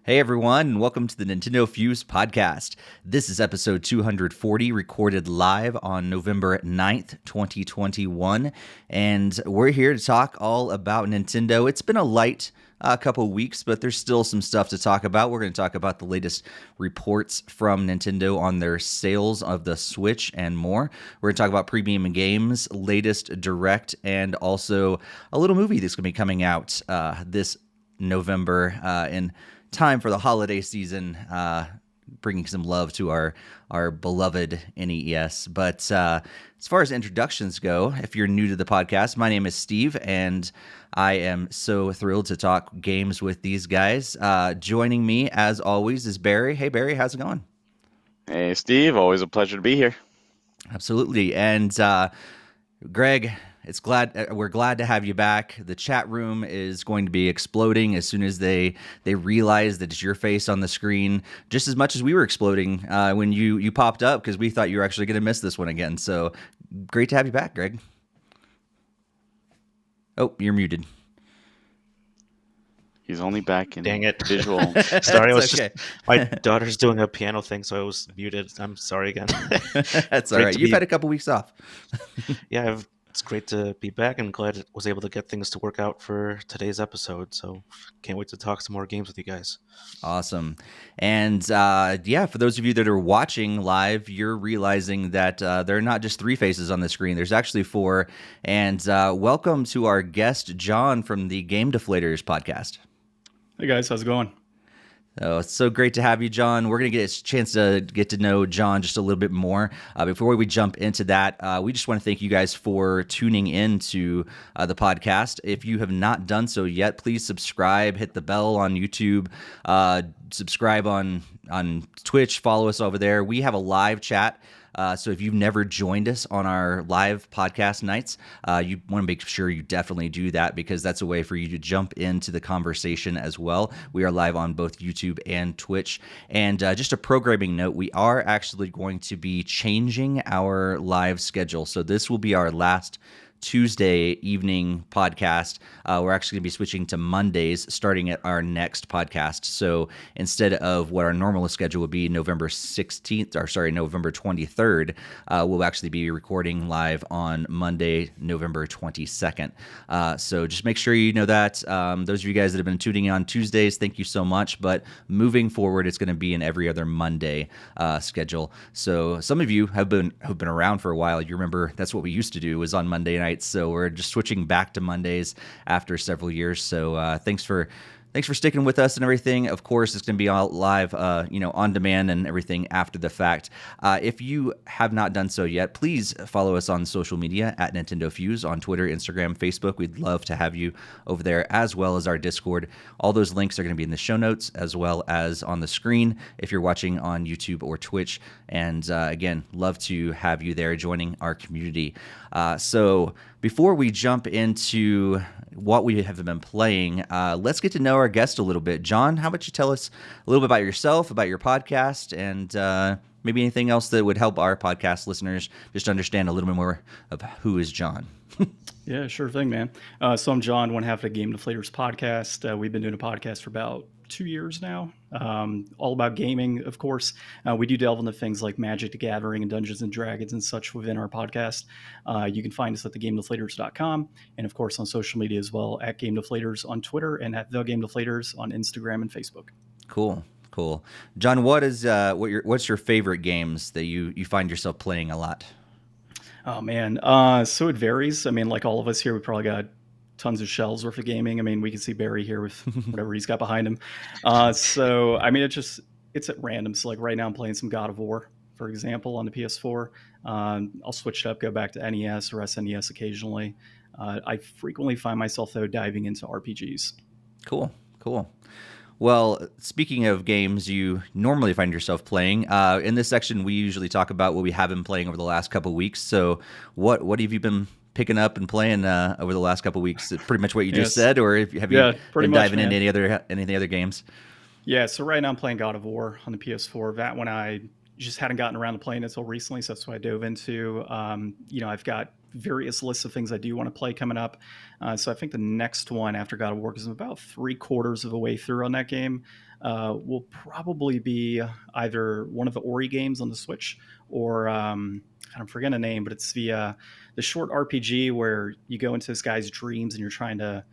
Hey everyone, and welcome to the NintendoFuse Podcast. This is episode 240, recorded live on November 9th, 2021, and we're here to talk all about Nintendo. It's been a light couple weeks, but there's still some stuff to talk about. We're going to talk about the latest reports from Nintendo on their sales of the Switch and more. We're going to talk about premium games, latest direct, and also a little movie that's going to be coming out this November in time for the holiday season, bringing some love to our beloved NES. But as far as introductions go, if you're new to the podcast, my name is Steve, and I am so thrilled to talk games with these guys. Joining me, as always, is Barry. Hey, Barry, how's it going? Hey, Steve. Always a pleasure to be here. Absolutely. And Greg, we're glad to have you back. The chat room is going to be exploding as soon as they realize that it's your face on the screen, just as much as we were exploding when you popped up, because we thought you were actually going to miss this one again. So great to have you back, Greg. Oh, you're muted. He's only back in Dang it. visual. Sorry, okay. My daughter's doing a piano thing, so I was muted. I'm sorry again. That's all right. You've had a couple weeks off. Yeah, it's great to be back, and glad I was able to get things to work out for today's episode. So can't wait to talk some more games with you guys. Awesome. And for those of you that are watching live, you're realizing that there are not just three faces on the screen. There's actually four. And welcome to our guest, John, from the Game Deflators podcast. Hey guys, how's it going? Oh, it's so great to have you, John. We're going to get a chance to get to know John just a little bit more. Before we jump into that, we just want to thank you guys for tuning in to the podcast. If you have not done so yet, please subscribe, hit the bell on YouTube, subscribe on Twitch, follow us over there. We have a live chat. So if you've never joined us on our live podcast nights, you want to make sure you definitely do that, because that's a way for you to jump into the conversation as well. We are live on both YouTube and Twitch. And just a programming note, we are actually going to be changing our live schedule. So this will be our last Tuesday evening podcast. We're actually going to be switching to Mondays starting at our next podcast. So instead of what our normal schedule would be November 23rd, we'll actually be recording live on Monday, November 22nd. So just make sure you know that. Those of you guys that have been tuning in on Tuesdays, thank you so much. But moving forward, it's going to be an every other Monday schedule. So some of you have been around for a while. You remember that's what we used to do, was on Monday night. So we're just switching back to Mondays after several years. So thanks for sticking with us and everything. Of course, it's going to be all live, on demand and everything after the fact. If you have not done so yet, please follow us on social media at NintendoFuse on Twitter, Instagram, Facebook. We'd love to have you over there, as well as our Discord. All those links are going to be in the show notes, as well as on the screen if you're watching on YouTube or Twitch. And again, love to have you there joining our community. So before we jump into what we have been playing, let's get to know our guest a little bit. John, how about you tell us a little bit about yourself, about your podcast, and maybe anything else that would help our podcast listeners just understand a little bit more of who is John. Yeah, sure thing, man. So I'm John, one half of the Game Deflators podcast. We've been doing a podcast for about 2 years now, all about gaming, of course. We do delve into things like Magic the Gathering and Dungeons and Dragons and such within our podcast. You can find us at thegamedeflators.com, and of course on social media as well, at Game Deflators on Twitter and at The Game Deflators on Instagram and Facebook. Cool. John, what's your favorite games that you find yourself playing a lot? Oh man, so it varies. I mean, like all of us here, we probably got tons of shells worth of gaming. I mean, we can see Barry here with whatever he's got behind him. So, I mean, it's at random. So like right now I'm playing some God of War, for example, on the PS4. I'll switch it up, go back to NES or SNES occasionally. I frequently find myself, though, diving into RPGs. Cool. Well, speaking of games you normally find yourself playing, in this section we usually talk about what we have been playing over the last couple of weeks. So what have you been picking up and playing over the last couple of weeks? Pretty much what you just said, or have you been diving into any other games? Yeah, so right now I'm playing God of War on the PS4. That one I just hadn't gotten around to playing until recently, so that's what I dove into. I've got various lists of things I do want to play coming up. So I think the next one after God of War, because I'm about 3/4 of the way through on that game, will probably be either one of the Ori games on the Switch, or I'm forgetting the name, but it's the short RPG where you go into this guy's dreams and you're trying to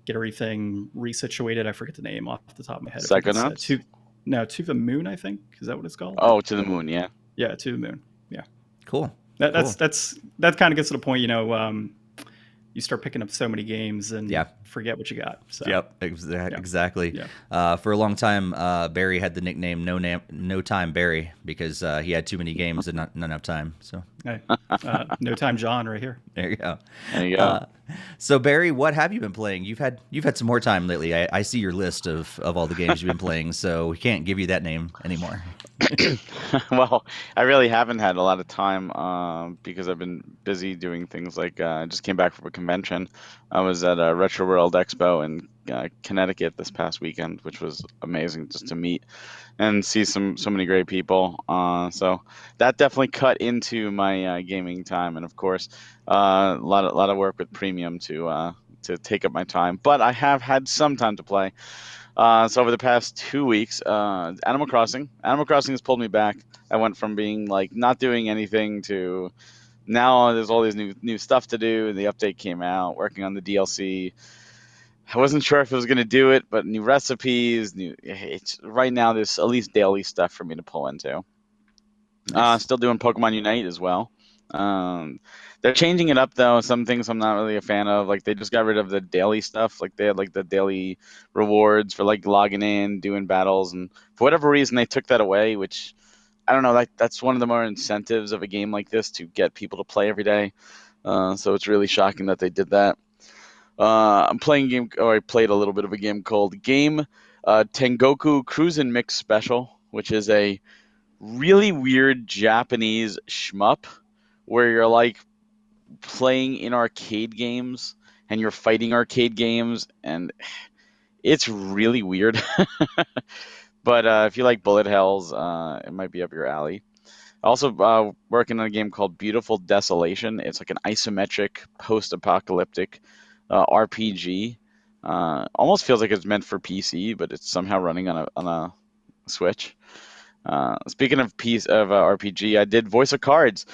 get everything resituated. I forget the name off the top of my head. Psychonauts? To the Moon, I think. Is that what it's called? Oh, To the Moon, yeah. Yeah, To the Moon. Yeah. Cool. That kind of gets to the point, you start picking up so many games and forget what you got. So. Yep, exactly. Yeah. For a long time, Barry had the nickname No Time Barry because he had too many games and not enough time. So, hey, No Time John right here. There you go. There you go. So Barry, what have you been playing? You've had some more time lately. I see your list of all the games you've been playing, so we can't give you that name anymore. Well, I really haven't had a lot of time because I've been busy doing things like I just came back from a convention. I was at a Retro World Expo in Connecticut this past weekend, which was amazing just to meet and see so many great people. So that definitely cut into my gaming time, and of course, a lot of work with Premium to take up my time. But I have had some time to play. So over the past 2 weeks, Animal Crossing has pulled me back. I went from being like not doing anything to now there's all these new stuff to do. The update came out, working on the DLC. I wasn't sure if it was going to do it, but new recipes, right now there's at least daily stuff for me to pull into. Nice. Still doing Pokemon Unite as well. They're changing it up though. Some things I'm not really a fan of. Like they just got rid of the daily stuff. Like they had like the daily rewards for like logging in, doing battles, and for whatever reason they took that away. Which I don't know. That's one of the more incentives of a game like this to get people to play every day. So it's really shocking that they did that. I'm playing a game, or I played a little bit of a game called Tengoku Cruisin' Mix Special, which is a really weird Japanese shmup where you're like playing in arcade games and you're fighting arcade games, and it's really weird. But if you like bullet hells, it might be up your alley. Also working on a game called Beautiful Desolation. It's like an isometric post-apocalyptic RPG. Almost feels like it's meant for PC, but it's somehow running on a Switch. Speaking of RPG, I did Voice of Cards.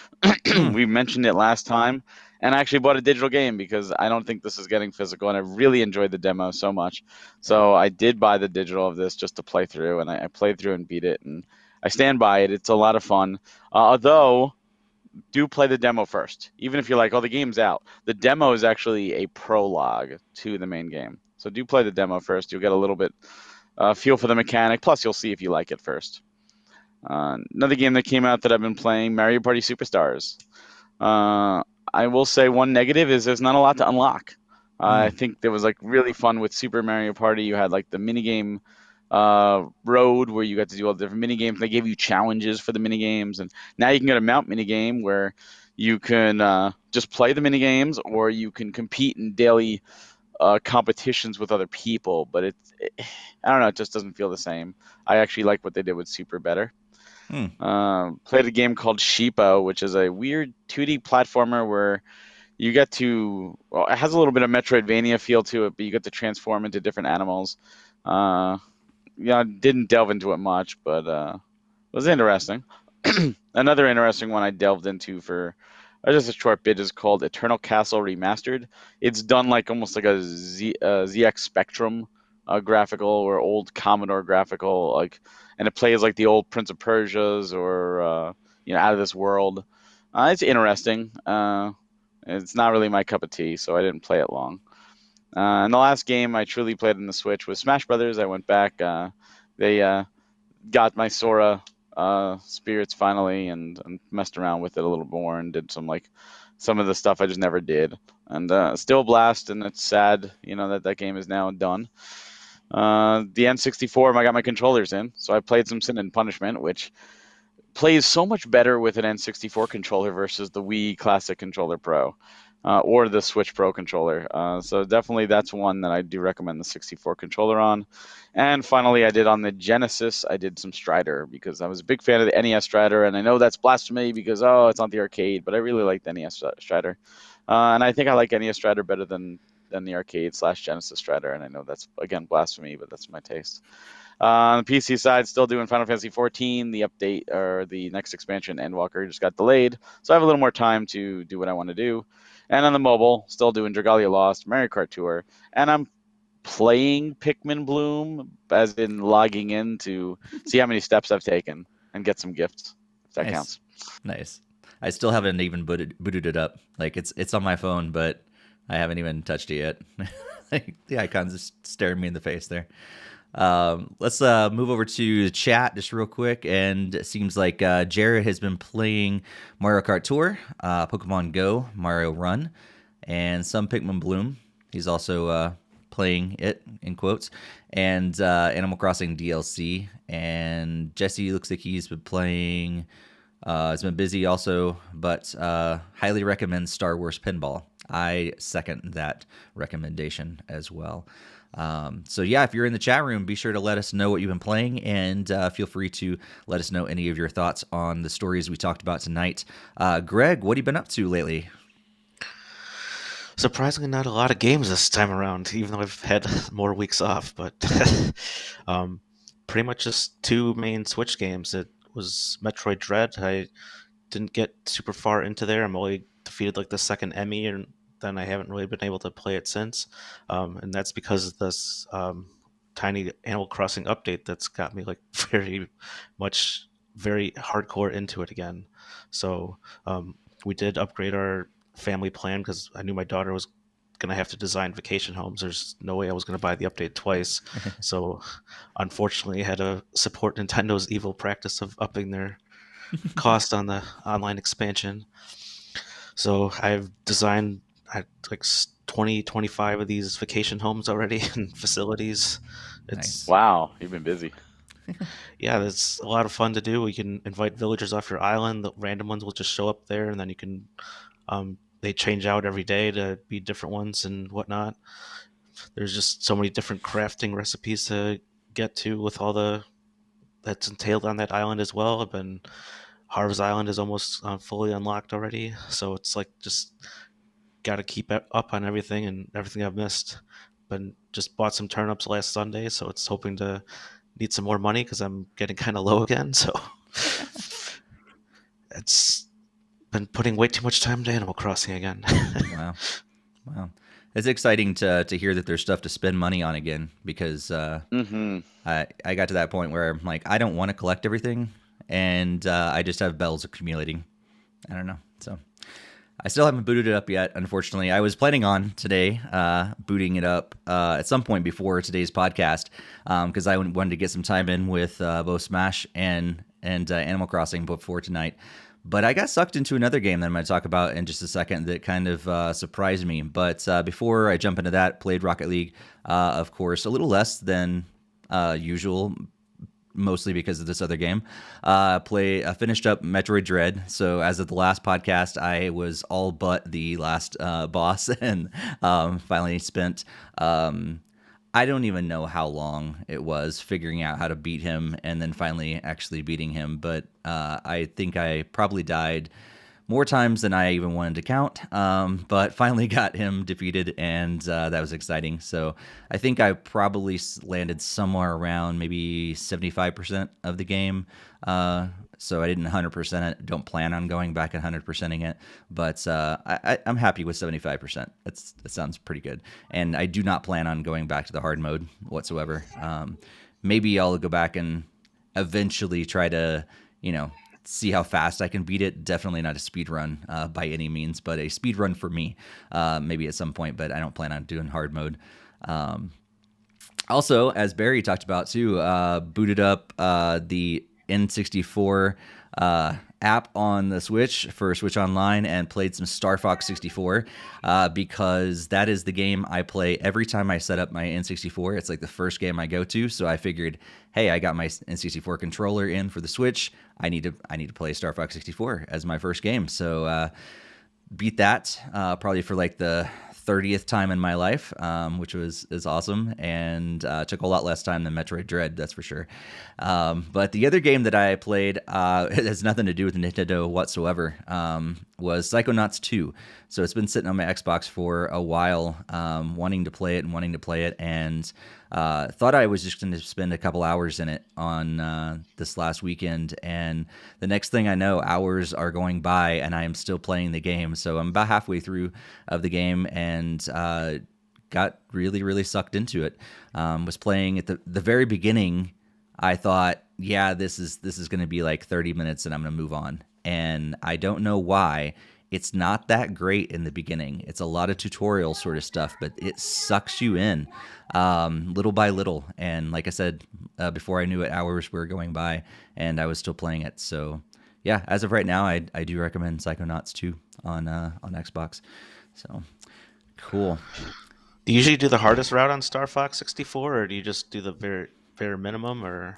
We mentioned it last time, and I actually bought a digital game because I don't think this is getting physical, and I really enjoyed the demo so much. So I did buy the digital of this just to play through, and I played through and beat it, and I stand by it. It's a lot of fun. Although, do play the demo first. Even if you're like, oh, the game's out. The demo is actually a prologue to the main game. So do play the demo first. You'll get a little bit feel for the mechanic. Plus, you'll see if you like it first. Another game that came out that I've been playing, Mario Party Superstars. I will say one negative is there's not a lot to unlock. I think there was like really fun with Super Mario Party. You had like the minigame road where you got to do all the different minigames. They gave you challenges for the minigames, and now you can get a mount minigame where you can just play the minigames, or you can compete in daily competitions with other people. But I don't know, it just doesn't feel the same. I actually like what they did with Super better. Played a game called Sheepo, which is a weird 2D platformer where you get to, well, it has a little bit of Metroidvania feel to it, but you get to transform into different animals. Yeah, didn't delve into it much, but it was interesting. Another interesting one I delved into for just a short bit is called Eternal Castle Remastered. It's done like almost like a ZX Spectrum graphical or old Commodore graphical, like, and it plays like the old Prince of Persia's or Out of This World. It's interesting. It's not really my cup of tea, so I didn't play it long. And the last game I truly played on the Switch was Smash Brothers. I went back. They got my Sora spirits finally, and messed around with it a little more and did some of the stuff I just never did. And still a blast, and it's sad, that game is now done. The N64, I got my controllers in, so I played some Sin and Punishment, which plays so much better with an N64 controller versus the Wii Classic Controller Pro. or the Switch Pro controller. So definitely that's one that I do recommend the 64 controller on. And finally, I did on the Genesis, I did some Strider because I was a big fan of the NES Strider, and I know that's blasphemy because, it's not the arcade, but I really like the NES Strider. And I think I like NES Strider better than the arcade / Genesis Strider, and I know that's, again, blasphemy, but that's my taste. On the PC side, still doing Final Fantasy 14. The update or the next expansion, Endwalker, just got delayed, so I have a little more time to do what I want to do. And on the mobile, still doing Dragalia Lost, Mario Kart Tour, and I'm playing Pikmin Bloom, as in logging in to see how many steps I've taken and get some gifts, if that counts. Nice. I still haven't even booted it up. Like it's on my phone, but I haven't even touched it yet. Like, the icon's just staring me in the face there. Let's move over to the chat just real quick. And it seems like Jared has been playing Mario Kart Tour, Pokemon Go, Mario Run, and some Pikmin Bloom. He's also playing it, in quotes, and Animal Crossing DLC. And Jesse looks like he's been playing, he's been busy also, but highly recommends Star Wars Pinball. I second that recommendation as well. So yeah, if you're in the chat room, be sure to let us know what you've been playing, and feel free to let us know any of your thoughts on the stories we talked about tonight. Greg, what have you been up to lately? Surprisingly, not a lot of games this time around, even though I've had more weeks off. But pretty much just two main Switch games. It was Metroid Dread. I didn't get super far into there. I'm only defeated like the second Emmy, and then I haven't really been able to play it since. And that's because of this tiny Animal Crossing update that's got me like very hardcore into it again. So we did upgrade our family plan because I knew my daughter was going to have to design vacation homes. There's no way I was going to buy the update twice. So unfortunately, I had to support Nintendo's evil practice of upping their cost on the online expansion. So I've designed like 25 of these vacation homes already and facilities. Nice. Wow, you've been busy. Yeah, it's a lot of fun to do. You can invite villagers off your island. The random ones will just show up there, and then you can they change out every day to be different ones and whatnot. There's just so many different crafting recipes to get to with all that's entailed on that island as well. Harv's Island is almost fully unlocked already, so it's like just got to keep up on everything and everything I've missed. But just bought some turnips last Sunday, so it's hoping to need some more money because I'm getting kind of low again. So it's been putting way too much time into Animal Crossing again. Wow. It's exciting to hear that there's stuff to spend money on again, because I got to that point where I'm like, I don't want to collect everything, and I just have bells accumulating. I don't know. So I still haven't booted it up yet, unfortunately. I was planning on today booting it up at some point before today's podcast, because I wanted to get some time in with both Smash and Animal Crossing before tonight. But I got sucked into another game that I'm going to talk about in just a second that kind of surprised me. But before I jump into that, played Rocket League, of course, a little less than usual, mostly because of this other game. Finished up Metroid Dread. So as of the last podcast, I was all but the last boss, and finally spent I don't even know how long it was figuring out how to beat him, and then finally actually beating him. But I think I probably died more times than I even wanted to count, but finally got him defeated, and that was exciting. So I think I probably landed somewhere around maybe 75% of the game. So I didn't 100% it. Don't plan on going back and 100%ing it, but I'm happy with 75%. That sounds pretty good. And I do not plan on going back to the hard mode whatsoever. Maybe I'll go back and eventually try to, see how fast I can beat it. Definitely not a speed run by any means, but a speed run for me, maybe at some point. But I don't plan on doing hard mode. Also, as Barry talked about too, booted up the N64 app on the Switch for Switch Online and played some Star Fox 64 because that is the game I play every time I set up my N64. It's like the first game I go to, so I figured, hey, I got my N64 controller in for the Switch. I need to play Star Fox 64 as my first game. So beat that probably for like the 30th time in my life, which is awesome, and took a lot less time than Metroid Dread, that's for sure. But the other game that I played, it has nothing to do with Nintendo whatsoever, was Psychonauts 2. So it's been sitting on my Xbox for a while, wanting to play it, and thought I was just going to spend a couple hours in it on this last weekend, and the next thing I know, hours are going by, and I am still playing the game. So I'm about halfway through of the game, and got really, really sucked into it. Was playing at the very beginning. I thought, yeah, this is going to be like 30 minutes, and I'm going to move on. And I don't know why. It's not that great in the beginning. It's a lot of tutorial sort of stuff, but it sucks you in little by little. And like I said, before I knew it, hours were going by, and I was still playing it. So yeah, as of right now, I do recommend Psychonauts 2 on Xbox. So cool. Do you usually do the hardest route on Star Fox 64, or do you just do the very minimum? Or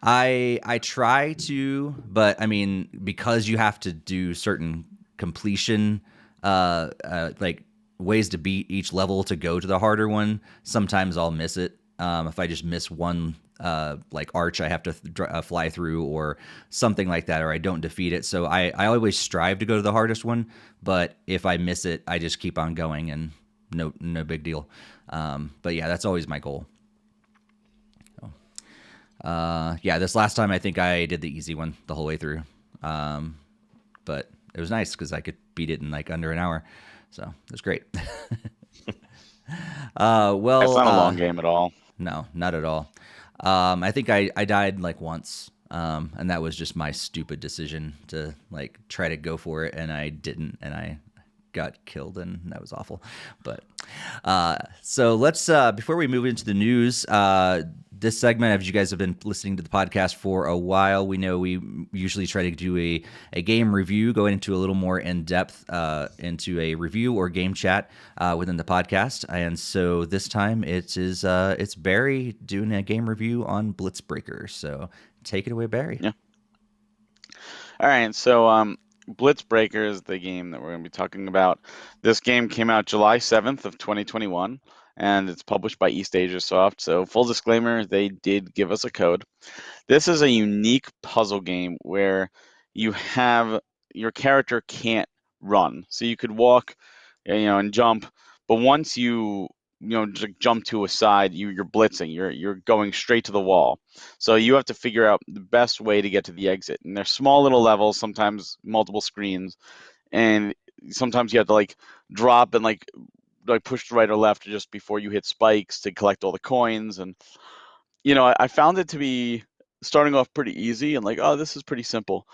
I try to, but I mean, because you have to do certain completion like ways to beat each level to go to the harder one, sometimes I'll miss it. If I just miss one like arch I have to fly through or something like that, or I don't defeat it. So I always strive to go to the hardest one, but if I miss it, I just keep on going, and no big deal. But yeah, that's always my goal. Yeah, this last time I think I did the easy one the whole way through. But it was nice because I could beat it in like under an hour. So it was great. Well, It's not a long game at all. No, not at all. I think I died like once. And that was just my stupid decision to like try to go for it, and I didn't, and I got killed, and that was awful. But so let's before we move into the news, this segment, as you guys have been listening to the podcast for a while, we know we usually try to do a game review, go into a little more in depth into a review or game chat within the podcast. And so this time it's Barry doing a game review on Blitz Breaker. So take it away, Barry. Yeah. All right, so Blitz Breaker is the game that we're going to be talking about. This game came out July 7th of 2021, and it's published by East Asia Soft. So full disclaimer, they did give us a code. This is a unique puzzle game where you have your character can't run. So you could walk, and jump, but once you jump to a side, you're blitzing. You're going straight to the wall. So you have to figure out the best way to get to the exit. And they're small little levels, sometimes multiple screens, and sometimes you have to like drop and like push right or left just before you hit spikes to collect all the coins. And I found it to be starting off pretty easy and like, oh, this is pretty simple.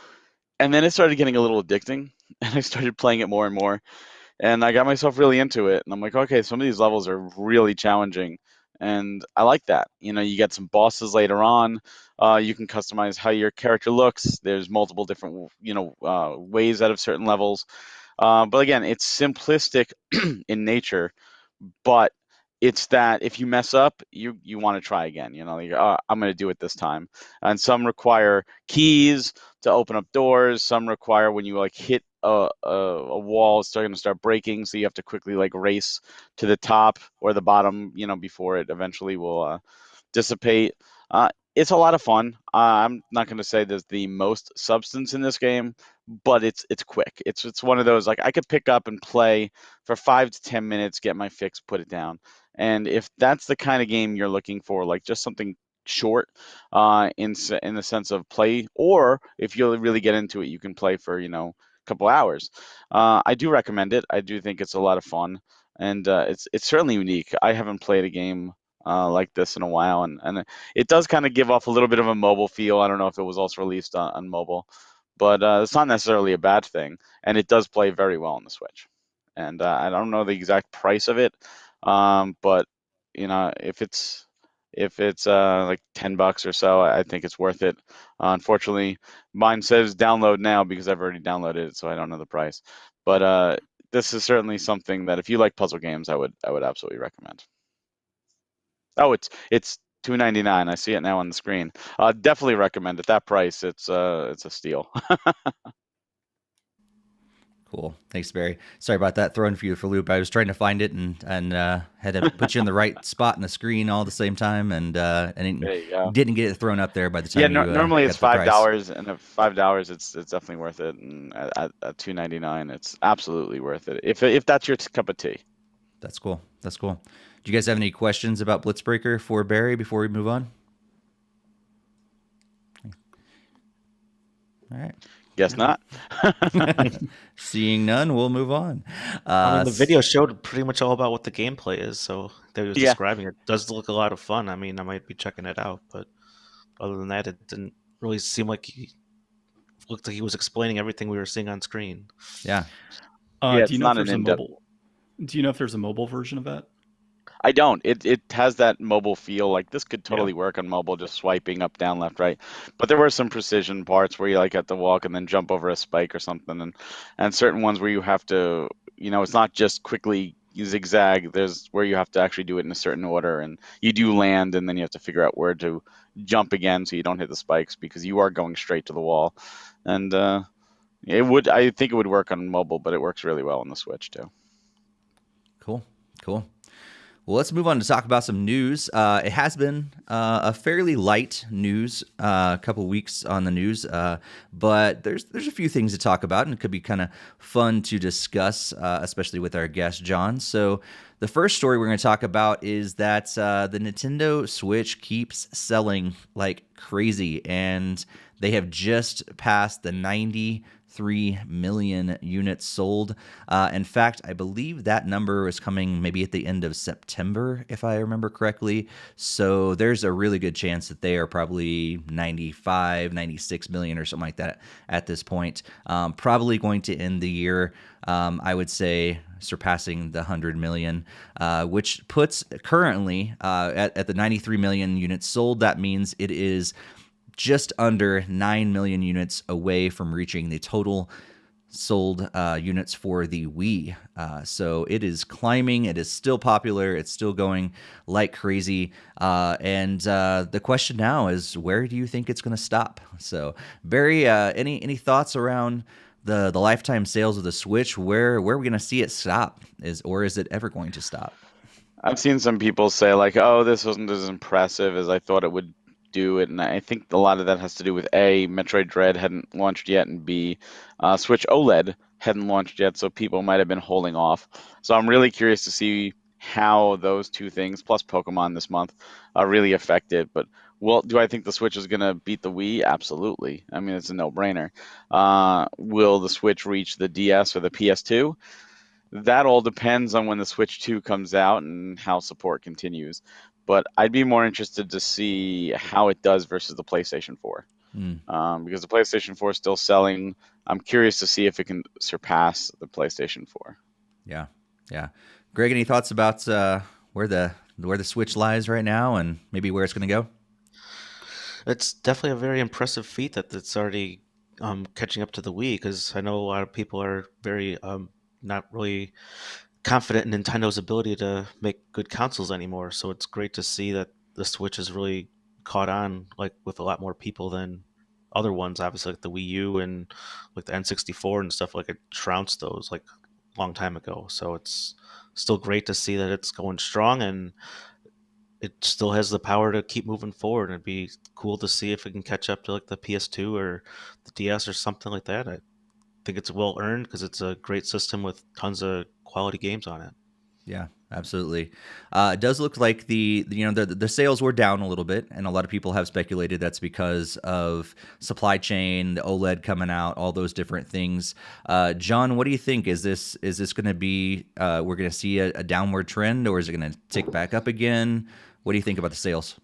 And then it started getting a little addicting, and I started playing it more and more. And I got myself really into it. And I'm like, okay, some of these levels are really challenging. And I like that. You get some bosses later on. You can customize how your character looks. There's multiple different, ways out of certain levels. But again, it's simplistic in nature, but it's that if you mess up, you want to try again. Like, I'm going to do it this time. And some require keys to open up doors. Some require when you like hit a wall, it's going to start breaking, so you have to quickly like race to the top or the bottom, before it eventually will dissipate. It's a lot of fun. I'm not going to say there's the most substance in this game, but it's quick. It's one of those like I could pick up and play for 5 to 10 minutes, get my fix, put it down. And if that's the kind of game you're looking for, like just something short in the sense of play, or if you really get into it, you can play for a couple hours. I do recommend it. I do think it's a lot of fun, and it's certainly unique. I haven't played a game like this in a while, and it does kind of give off a little bit of a mobile feel. I don't know if it was also released on mobile, but it's not necessarily a bad thing, and it does play very well on the Switch. And I don't know the exact price of it, but if it's like $10 or so, I think it's worth it. Unfortunately, mine says download now because I've already downloaded it, so I don't know the price. But this is certainly something that if you like puzzle games, I would absolutely recommend. Oh, it's $2.99. I see it now on the screen. Definitely recommend it. That price, it's a steal. Cool. Thanks, Barry. Sorry about that, throwing you for a loop. I was trying to find it and had to put you in the right spot in the screen all at the same time, and There you go. didn't get it thrown up there by the Yeah, time you normally got it's the price. $5, and at $5, it's definitely worth it. And at $2.99, it's absolutely worth it if that's your cup of tea. That's cool. That's cool. Do you guys have any questions about Blitz Breaker for Barry before we move on? All right. Guess not. Seeing none, we'll move on. I mean, the video showed pretty much all about what the gameplay is, so they was describing it. Does look a lot of fun. I mean, I might be checking it out, but other than that, it didn't really seem like looked like he was explaining everything we were seeing on screen. Yeah. Yeah, do you know if there's a mobile? Do you know if there's a mobile version of that? I don't. It has that mobile feel. Like this could totally work on mobile, just swiping up, down, left, right. But there were some precision parts where you like have to walk and then jump over a spike or something, and certain ones where you have to, it's not just quickly zigzag. There's where you have to actually do it in a certain order, and you do land, and then you have to figure out where to jump again so you don't hit the spikes because you are going straight to the wall. And I think it would work on mobile, but it works really well on the Switch too. Cool. Well, let's move on to talk about some news. It has been a fairly light news, a couple weeks on the news, but there's a few things to talk about, and it could be kind of fun to discuss, especially with our guest, John. So the first story we're going to talk about is that the Nintendo Switch keeps selling like crazy, and they have just passed the 93 million units sold. In fact, I believe that number is coming maybe at the end of September, if I remember correctly. So there's a really good chance that they are probably 95, 96 million or something like that at this point. Probably going to end the year, I would say, surpassing the 100 million, which puts currently at the 93 million units sold. That means it is just under 9 million units away from reaching the total sold units for the Wii. So it is climbing. It is still popular. It's still going like crazy. And the question now is, where do you think it's going to stop? So, Barry, any thoughts around the lifetime sales of the Switch? Where are we going to see it stop? Is it ever going to stop? I've seen some people say like, "Oh, this wasn't as impressive as I thought it would do it," and I think a lot of that has to do with A, Metroid Dread hadn't launched yet, and B, Switch OLED hadn't launched yet, so people might have been holding off. So I'm really curious to see how those two things, plus Pokemon this month, really affect it. But do I think the Switch is going to beat the Wii? Absolutely. I mean, it's a no-brainer. Will the Switch reach the DS or the PS2? That all depends on when the Switch 2 comes out and how support continues. But I'd be more interested to see how it does versus the PlayStation 4. Because the PlayStation 4 is still selling. I'm curious to see if it can surpass the PlayStation 4. Yeah. Greg, any thoughts about where the Switch lies right now and maybe where it's going to go? It's definitely a very impressive feat that it's already catching up to the Wii, because I know a lot of people are very not really confident in Nintendo's ability to make good consoles anymore. So it's great to see that the Switch has really caught on, like with a lot more people than other ones. Obviously, like the Wii U and like the N64 and stuff, like it trounced those like a long time ago. So it's still great to see that it's going strong and it still has the power to keep moving forward. And it'd be cool to see if it can catch up to like the PS2 or the DS or something like that. I think it's well earned because it's a great system with tons of quality games on it. Yeah, absolutely. It does look like the sales were down a little bit, and a lot of people have speculated that's because of supply chain, the OLED coming out, all those different things. John, what do you think? Is this going to be we're going to see a downward trend, or is it going to tick back up again? What do you think about the sales?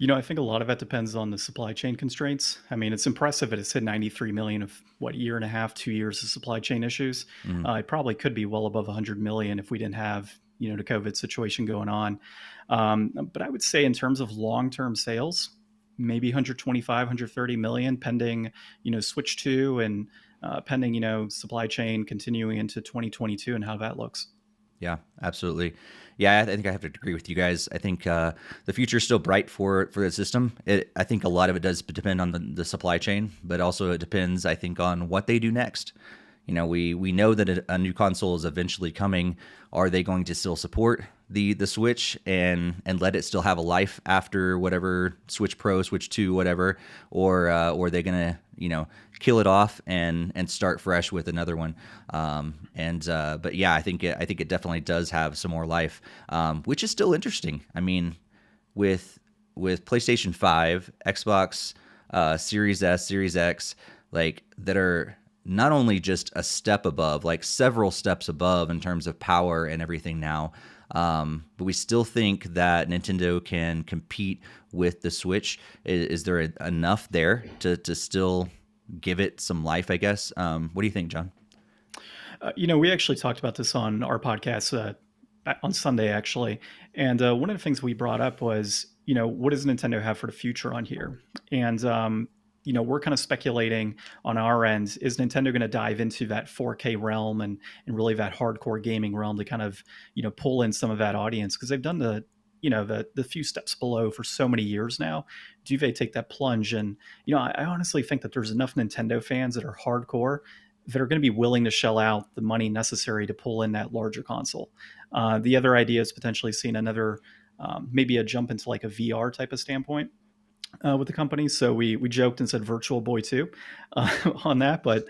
I think a lot of that depends on the supply chain constraints. I mean, it's impressive that it's hit 93 million of year and a half, 2 years of supply chain issues. It probably could be well above 100 million if we didn't have, the COVID situation going on. But I would say in terms of long-term sales, maybe 125, 130 million pending, Switch 2 and pending, supply chain continuing into 2022 and how that looks. Yeah, absolutely. Yeah, I think I have to agree with you guys. I think the future is still bright for the system. I think a lot of it does depend on the supply chain, but also it depends, I think, on what they do next. we know that a new console is eventually coming. Are they going to still support the Switch and let it still have a life after whatever Switch Pro, Switch 2, whatever, or are they gonna kill it off and start fresh with another one? But yeah, I think it definitely does have some more life, which is still interesting. I mean, with PlayStation 5, Xbox Series S, Series X, like that are not only just a step above, like several steps above in terms of power and everything now. But we still think that Nintendo can compete with the Switch. Is there enough there to still give it some life, I guess? What do you think, John? We actually talked about this on our podcast on Sunday, actually. And one of the things we brought up was, what does Nintendo have for the future on here? And, we're kind of speculating on our end, is Nintendo going to dive into that 4K realm and really that hardcore gaming realm to kind of, pull in some of that audience? Because they've done the few steps below for so many years now. Do they take that plunge? And, I honestly think that there's enough Nintendo fans that are hardcore that are going to be willing to shell out the money necessary to pull in that larger console. The other idea is potentially seeing another, maybe a jump into like a VR type of standpoint with the company. So we joked and said Virtual Boy 2 on that. But,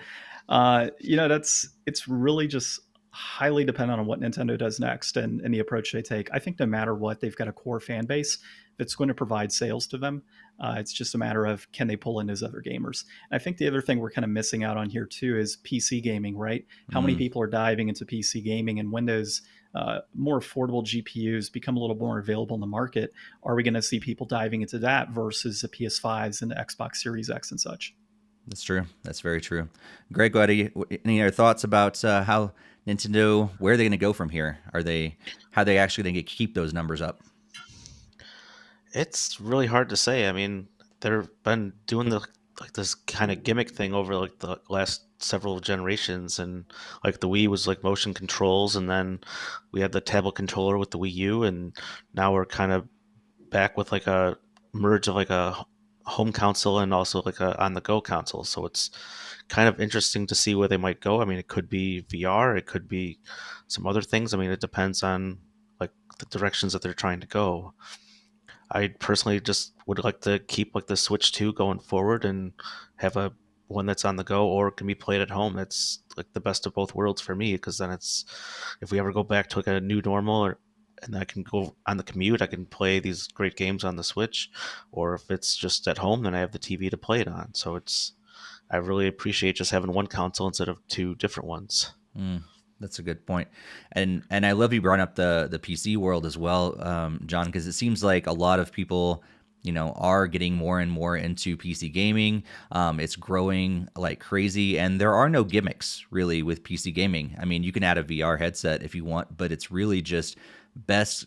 it's really just highly dependent on what Nintendo does next and the approach they take. I think no matter what, they've got a core fan base that's going to provide sales to them. It's just a matter of, can they pull in those other gamers? And I think the other thing we're kind of missing out on here too is PC gaming, right? How many people are diving into PC gaming, and when those more affordable GPUs become a little more available in the market, are we going to see people diving into that versus the PS5s and the Xbox Series X and such? That's true. That's very true. Greg, any other thoughts about how Nintendo, where are they going to go from here? How are they actually going to keep those numbers up? It's really hard to say. I mean, they've been doing this kind of gimmick thing over like the last several generations, and like the Wii was like motion controls, and then we had the tablet controller with the Wii U, and now we're kind of back with like a merge of like a home console and also like a on the go console. So it's kind of interesting to see where they might go. I mean, it could be VR, it could be some other things. I mean, it depends on like the directions that they're trying to go. I personally just would like to keep like the Switch 2 going forward and have a one that's on the go or can be played at home. That's like the best of both worlds for me, because then it's, if we ever go back to like a new normal, and I can go on the commute, I can play these great games on the Switch, or if it's just at home, then I have the TV to play it on. So I really appreciate just having one console instead of two different ones. That's a good point. And I love you brought up the PC world as well, John, because it seems like a lot of people, are getting more and more into PC gaming. It's growing like crazy, and there are no gimmicks really with PC gaming. I mean, you can add a VR headset if you want, but it's really just best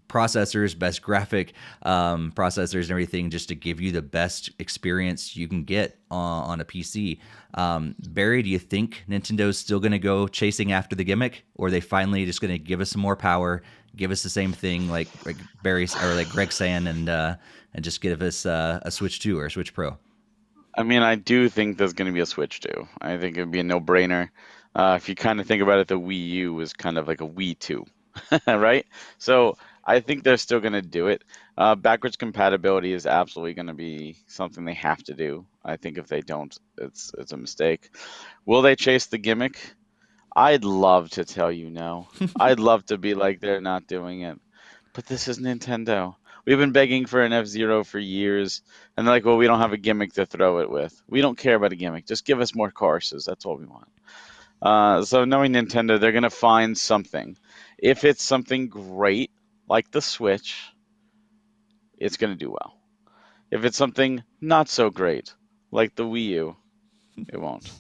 processors, best graphic processors and everything, just to give you the best experience you can get on a PC. Barry, do you think Nintendo's still going to go chasing after the gimmick, or are they finally just going to give us some more power, give us the same thing like Barry or like Greg saying, and just give us a Switch 2 or a Switch Pro? I mean, I do think there's going to be a Switch 2. I think it would be a no-brainer. If you kind of think about it, the Wii U was kind of like a Wii 2, right? So I think they're still going to do it. Backwards compatibility is absolutely going to be something they have to do. I think if they don't, it's a mistake. Will they chase the gimmick? I'd love to tell you no. I'd love to be like, they're not doing it. But this is Nintendo. We've been begging for an F-Zero for years, and they're like, well, we don't have a gimmick to throw it with. We don't care about a gimmick. Just give us more courses. That's all we want. So knowing Nintendo, they're going to find something. If it's something great, like the Switch, it's going to do well. If it's something not so great, like the Wii U, it won't.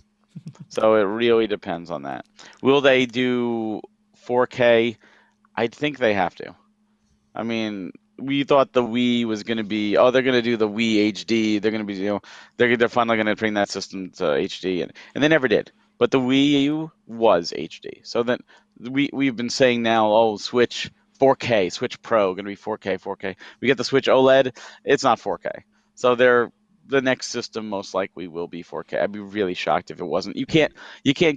So it really depends on that. Will they do 4K? I think they have to. I mean, we thought the Wii was going to be, they're going to do the Wii HD. They're going to be, they're finally going to bring that system to HD, and they never did. But the Wii U was HD. So then we've been saying now, Switch 4K, Switch Pro, going to be 4K. We get the Switch OLED, it's not 4K. So they're the next system most likely will be 4K. I'd be really shocked if it wasn't. You can't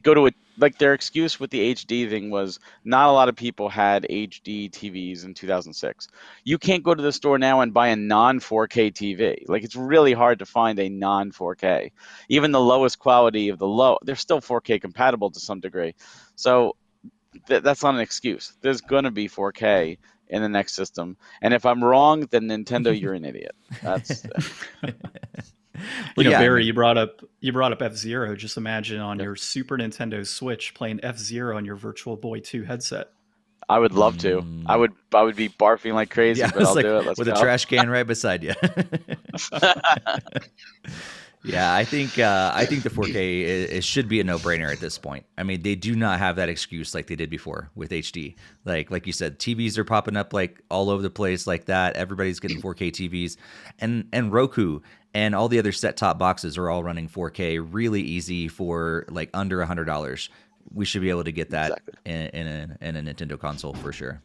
go to it. Like, their excuse with the HD thing was not a lot of people had HD TVs in 2006. You can't go to the store now and buy a non-4K TV. Like, it's really hard to find a non-4K. Even the lowest quality of the they're still 4K compatible to some degree. So that's not an excuse. There's going to be 4K in the next system. And if I'm wrong, then Nintendo, you're an idiot. That's Barry, you brought up F-Zero. Just imagine on your Super Nintendo Switch playing F-Zero on your Virtual Boy 2 headset. I would love to. I would be barfing like crazy, but I'll do it. Let's with go. a trash can right beside you. Yeah, I think the 4K it should be a no-brainer at this point. I mean, they do not have that excuse like they did before with HD. Like you said, TVs are popping up like all over the place like that. Everybody's getting 4K TVs, and Roku and all the other set-top boxes are all running 4K really easy for like under $100. We should be able to get that in a Nintendo console for sure.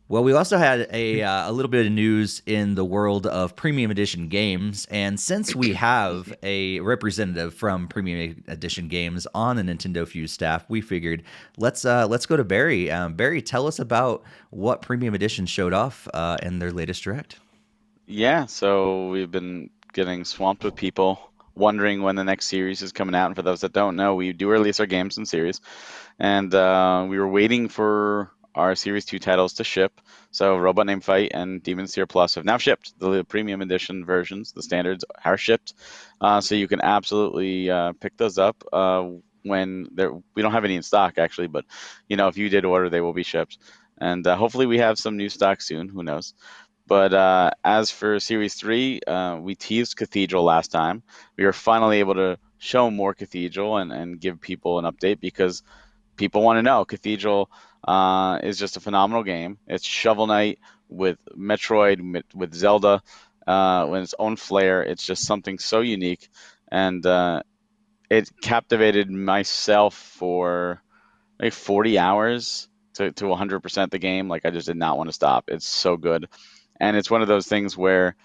Well, we also had a little bit of news in the world of Premium Edition games, and since we have a representative from Premium Edition games on the NintendoFuse staff, we figured let's go to Barry. Barry, tell us about what Premium Edition showed off in their latest direct. Yeah, so we've been getting swamped with people wondering when the next series is coming out, and for those that don't know, we do release our games in series, and we were waiting for our Series 2 titles to ship. So Robot Named Fight and Demon's Tier Plus have now shipped. The Premium Edition versions, the standards, are shipped. So you can absolutely pick those up when we don't have any in stock, actually, but if you did order, they will be shipped. And hopefully we have some new stock soon. Who knows? But as for Series 3, we teased Cathedral last time. We were finally able to show more Cathedral and give people an update because people want to know. Cathedral is just a phenomenal game. It's Shovel Knight with Metroid, with Zelda, with its own flair. It's just something so unique, and it captivated myself for like 40 hours to 100% the game. Like, I just did not want to stop. It's so good, and it's one of those things where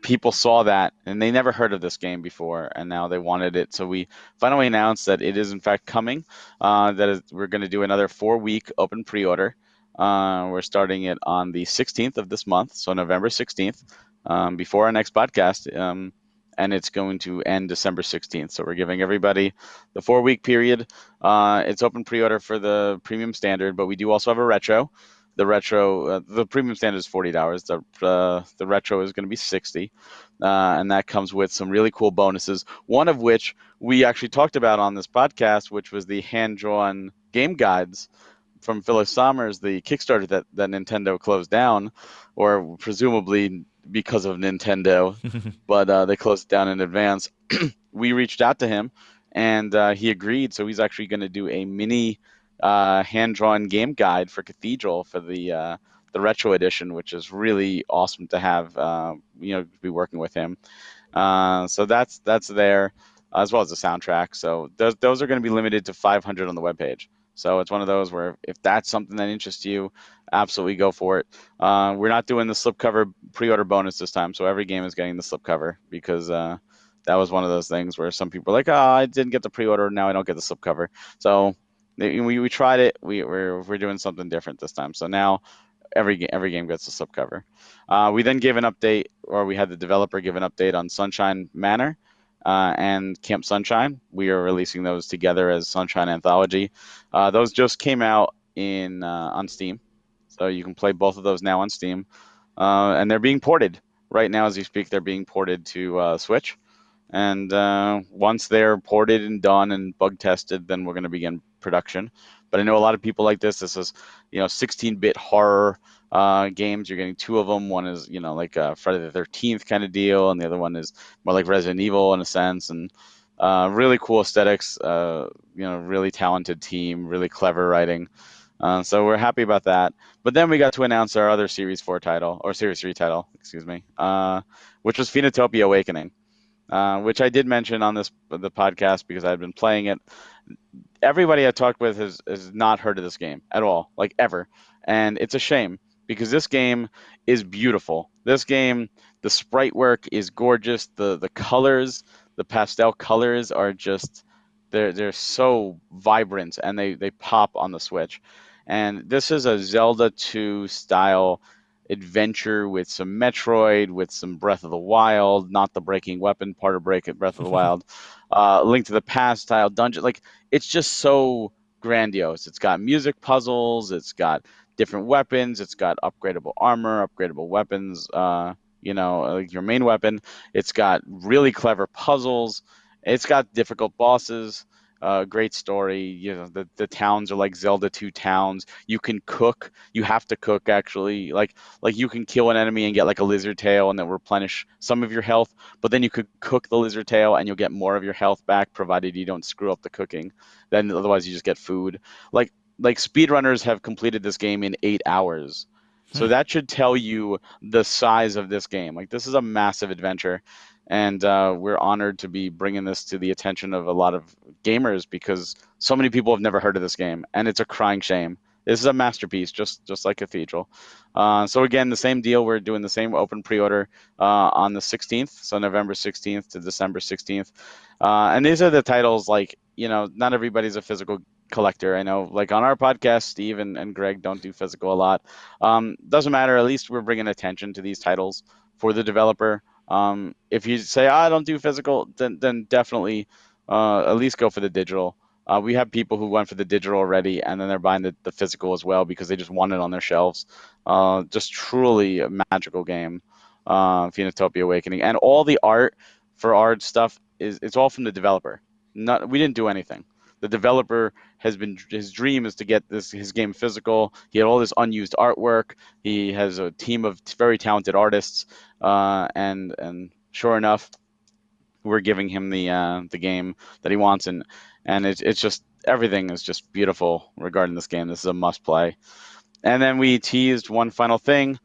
people saw that and they never heard of this game before, and now they wanted it. So we finally announced that it is in fact coming. We're going to do another 4-week open pre-order. We're starting it on the 16th of this month, so November 16th, before our next podcast, and it's going to end December 16th. So we're giving everybody the 4-week period. It's open pre-order for the premium standard, but we do also have a retro. The premium standard is $40. The retro is going to be $60, and that comes with some really cool bonuses. One of which we actually talked about on this podcast, which was the hand-drawn game guides from Phyllis Sommers, the Kickstarter that Nintendo closed down, or presumably because of Nintendo, but they closed it down in advance. We reached out to him, and he agreed. So he's actually going to do a mini hand-drawn game guide for Cathedral for the retro edition, which is really awesome to have. Be working with him. So that's there, as well as the soundtrack. So those are going to be limited to 500 on the webpage. So it's one of those where if that's something that interests you, absolutely go for it. We're not doing the slipcover pre-order bonus this time, so every game is getting the slipcover because that was one of those things where some people are like, "Oh, I didn't get the pre-order, now I don't get the slipcover." So we tried it. We're doing something different this time. So now every game gets a slipcover. We then gave an update, or we had the developer give an update on Sunshine Manor and Camp Sunshine. We are releasing those together as Sunshine Anthology. Those just came out on Steam, so you can play both of those now on Steam, and they're being ported right now as we speak. They're being ported to Switch, and once they're ported and done and bug tested, then we're going to begin production. But I know a lot of people like this. This is 16-bit horror games. You're getting two of them. One is like a Friday the 13th kind of deal, and the other one is more like Resident Evil in a sense, and really cool aesthetics. Really talented team, really clever writing. So we're happy about that. But then we got to announce our other Series 4 title, or Series 3 title, excuse me, which was Phototopia Awakening, which I did mention on the podcast because I had been playing it. Everybody I talked with has not heard of this game at all, like ever. And it's a shame because this game is beautiful. This game, the sprite work is gorgeous. The colors, the pastel colors are just they're so vibrant, and they pop on the Switch. And this is a Zelda 2 style adventure with some Metroid, with some Breath of the Wild, not the breaking weapon part of Breath of the Wild, Link to the Past style dungeon. Like, it's just so grandiose. It's got music puzzles. It's got different weapons. It's got upgradable armor, upgradable weapons. Like your main weapon. It's got really clever puzzles. It's got difficult bosses. Great story. The towns are like Zelda 2 towns. You can cook. You have to cook, actually. Like you can kill an enemy and get like a lizard tail and then replenish some of your health. But then you could cook the lizard tail and you'll get more of your health back, provided you don't screw up the cooking. Then otherwise you just get food. Like speedrunners have completed this game in 8 hours. So that should tell you the size of this game. Like, this is a massive adventure, and we're honored to be bringing this to the attention of a lot of gamers, because so many people have never heard of this game, and it's a crying shame. This is a masterpiece, just like Cathedral. So again, the same deal. We're doing the same open pre-order on the 16th, so November 16th to December 16th. And these are the titles, like, not everybody's a physical collector. I know, like on our podcast, Steve and Greg don't do physical a lot. Doesn't matter. At least we're bringing attention to these titles for the developer. If you say, I don't do physical, then definitely at least go for the digital. We have people who went for the digital already, and then they're buying the physical as well because they just want it on their shelves. Just truly a magical game, Phototopia Awakening. And all the art for art stuff it's all from the developer. We didn't do anything. The developer his dream is to get his game physical. He had all this unused artwork. He has a team of very talented artists, and sure enough, we're giving him the game that he wants, and it's just, everything is just beautiful regarding this game. This is a must play. And then we teased one final thing,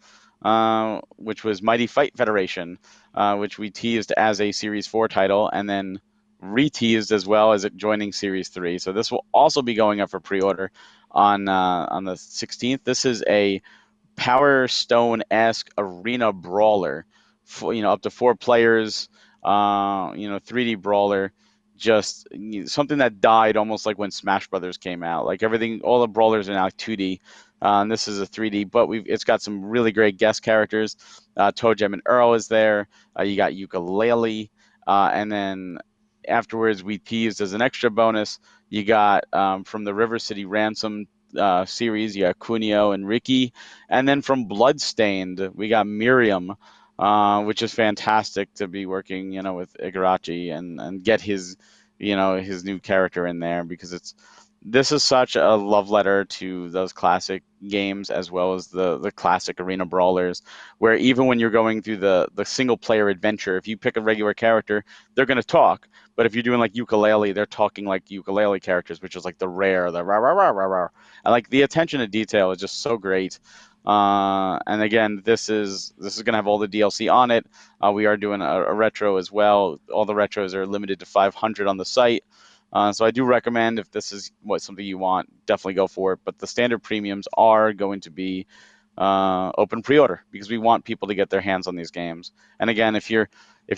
which was Mighty Fight Federation, which we teased as a Series 4 title, and then re-teased as well as it joining Series 3. So this will also be going up for pre-order on the 16th. This is a Power Stone-esque arena brawler, up to 4 players, 3D brawler, just something that died almost like when Smash Brothers came out. Like, everything, all the brawlers are now 2D. And this is a 3D, but it's got some really great guest characters. Toe Jam and Earl is there. You got Ukulele, and then afterwards we teased as an extra bonus, you got from the River City Ransom series, you got Kunio and Ricky, and then from Bloodstained we got Miriam, which is fantastic to be working with Igarashi and get his his new character in there, because this is such a love letter to those classic games, as well as the classic arena brawlers, where even when you're going through the single player adventure, if you pick a regular character, they're going to talk. But if you're doing like Ukulele, they're talking like ukulele characters, which is like the rare, the rah, rah, rah, rah, rah. And like, the attention to detail is just so great. And again, this is going to have all the DLC on it. We are doing a retro as well. All the retros are limited to 500 on the site. So I do recommend, if this is something you want, definitely go for it. But the standard premiums are going to be open pre-order, because we want people to get their hands on these games. And again, if you're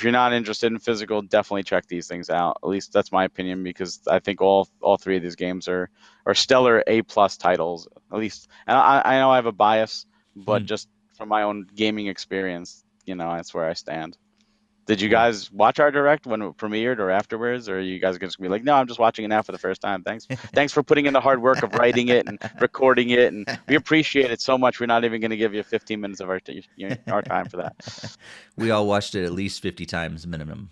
not interested in physical, definitely check these things out. At least that's my opinion, because I think all 3 of these games are stellar A+ titles. At least, and I know I have a bias, but just from my own gaming experience, that's where I stand. Did you guys watch our direct when it premiered, or afterwards, or are you guys just gonna be like, no, I'm just watching it now for the first time? Thanks for putting in the hard work of writing it and recording it, and we appreciate it so much. We're not even going to give you 15 minutes of our time for that. We all watched it at least 50 times minimum.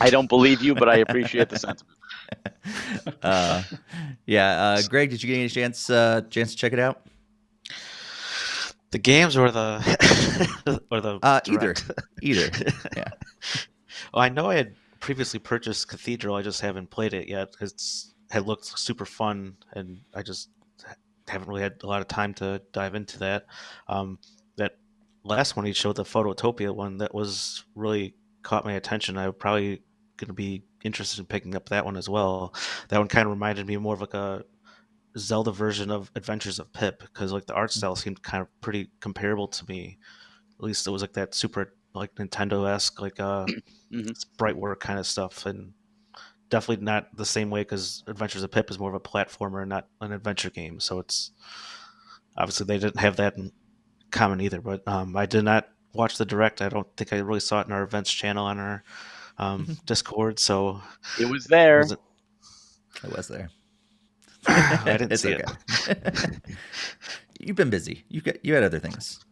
I don't believe you, but I appreciate the sentiment. Greg, did you get any chance to check it out? The games or the either. Yeah. Well, I know I had previously purchased Cathedral. I just haven't played it yet because it had looked super fun, and I just haven't really had a lot of time to dive into that. That last one he showed, the Phototopia one, that was really caught my attention. I'm probably going to be interested in picking up that one as well. That one kind of reminded me more of like a Zelda version of Adventures of Pip, because like the art style seemed kind of pretty comparable to me. At least it was like that super like Nintendo-esque like Mhm. sprite work kind of stuff, and definitely not the same way because Adventures of Pip is more of a platformer, not an adventure game. So it's obviously they didn't have that in common either. But I did not watch the direct. I don't think I really saw it in our events channel on our Discord. So It was it there. wasn't. I was there. I didn't It's see okay. it. You've been busy. You had other things.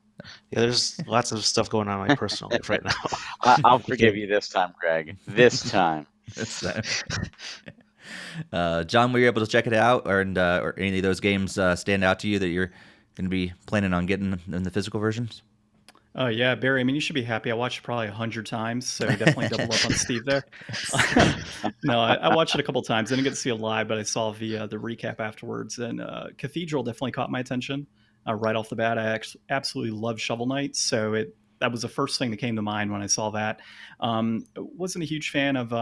Yeah, there's lots of stuff going on in my personal life right now. I'll forgive you this time, Greg. This time. This time. John, were you able to check it out, or any of those games stand out to you that you're going to be planning on getting in the physical versions? Yeah, Barry, I mean, you should be happy. I watched it probably 100 times, so definitely double up on Steve there. No, I watched it a couple times. I didn't get to see it live, but I saw the recap afterwards. And Cathedral definitely caught my attention right off the bat. I absolutely love Shovel Knight, so that was the first thing that came to mind when I saw that. Wasn't a huge fan of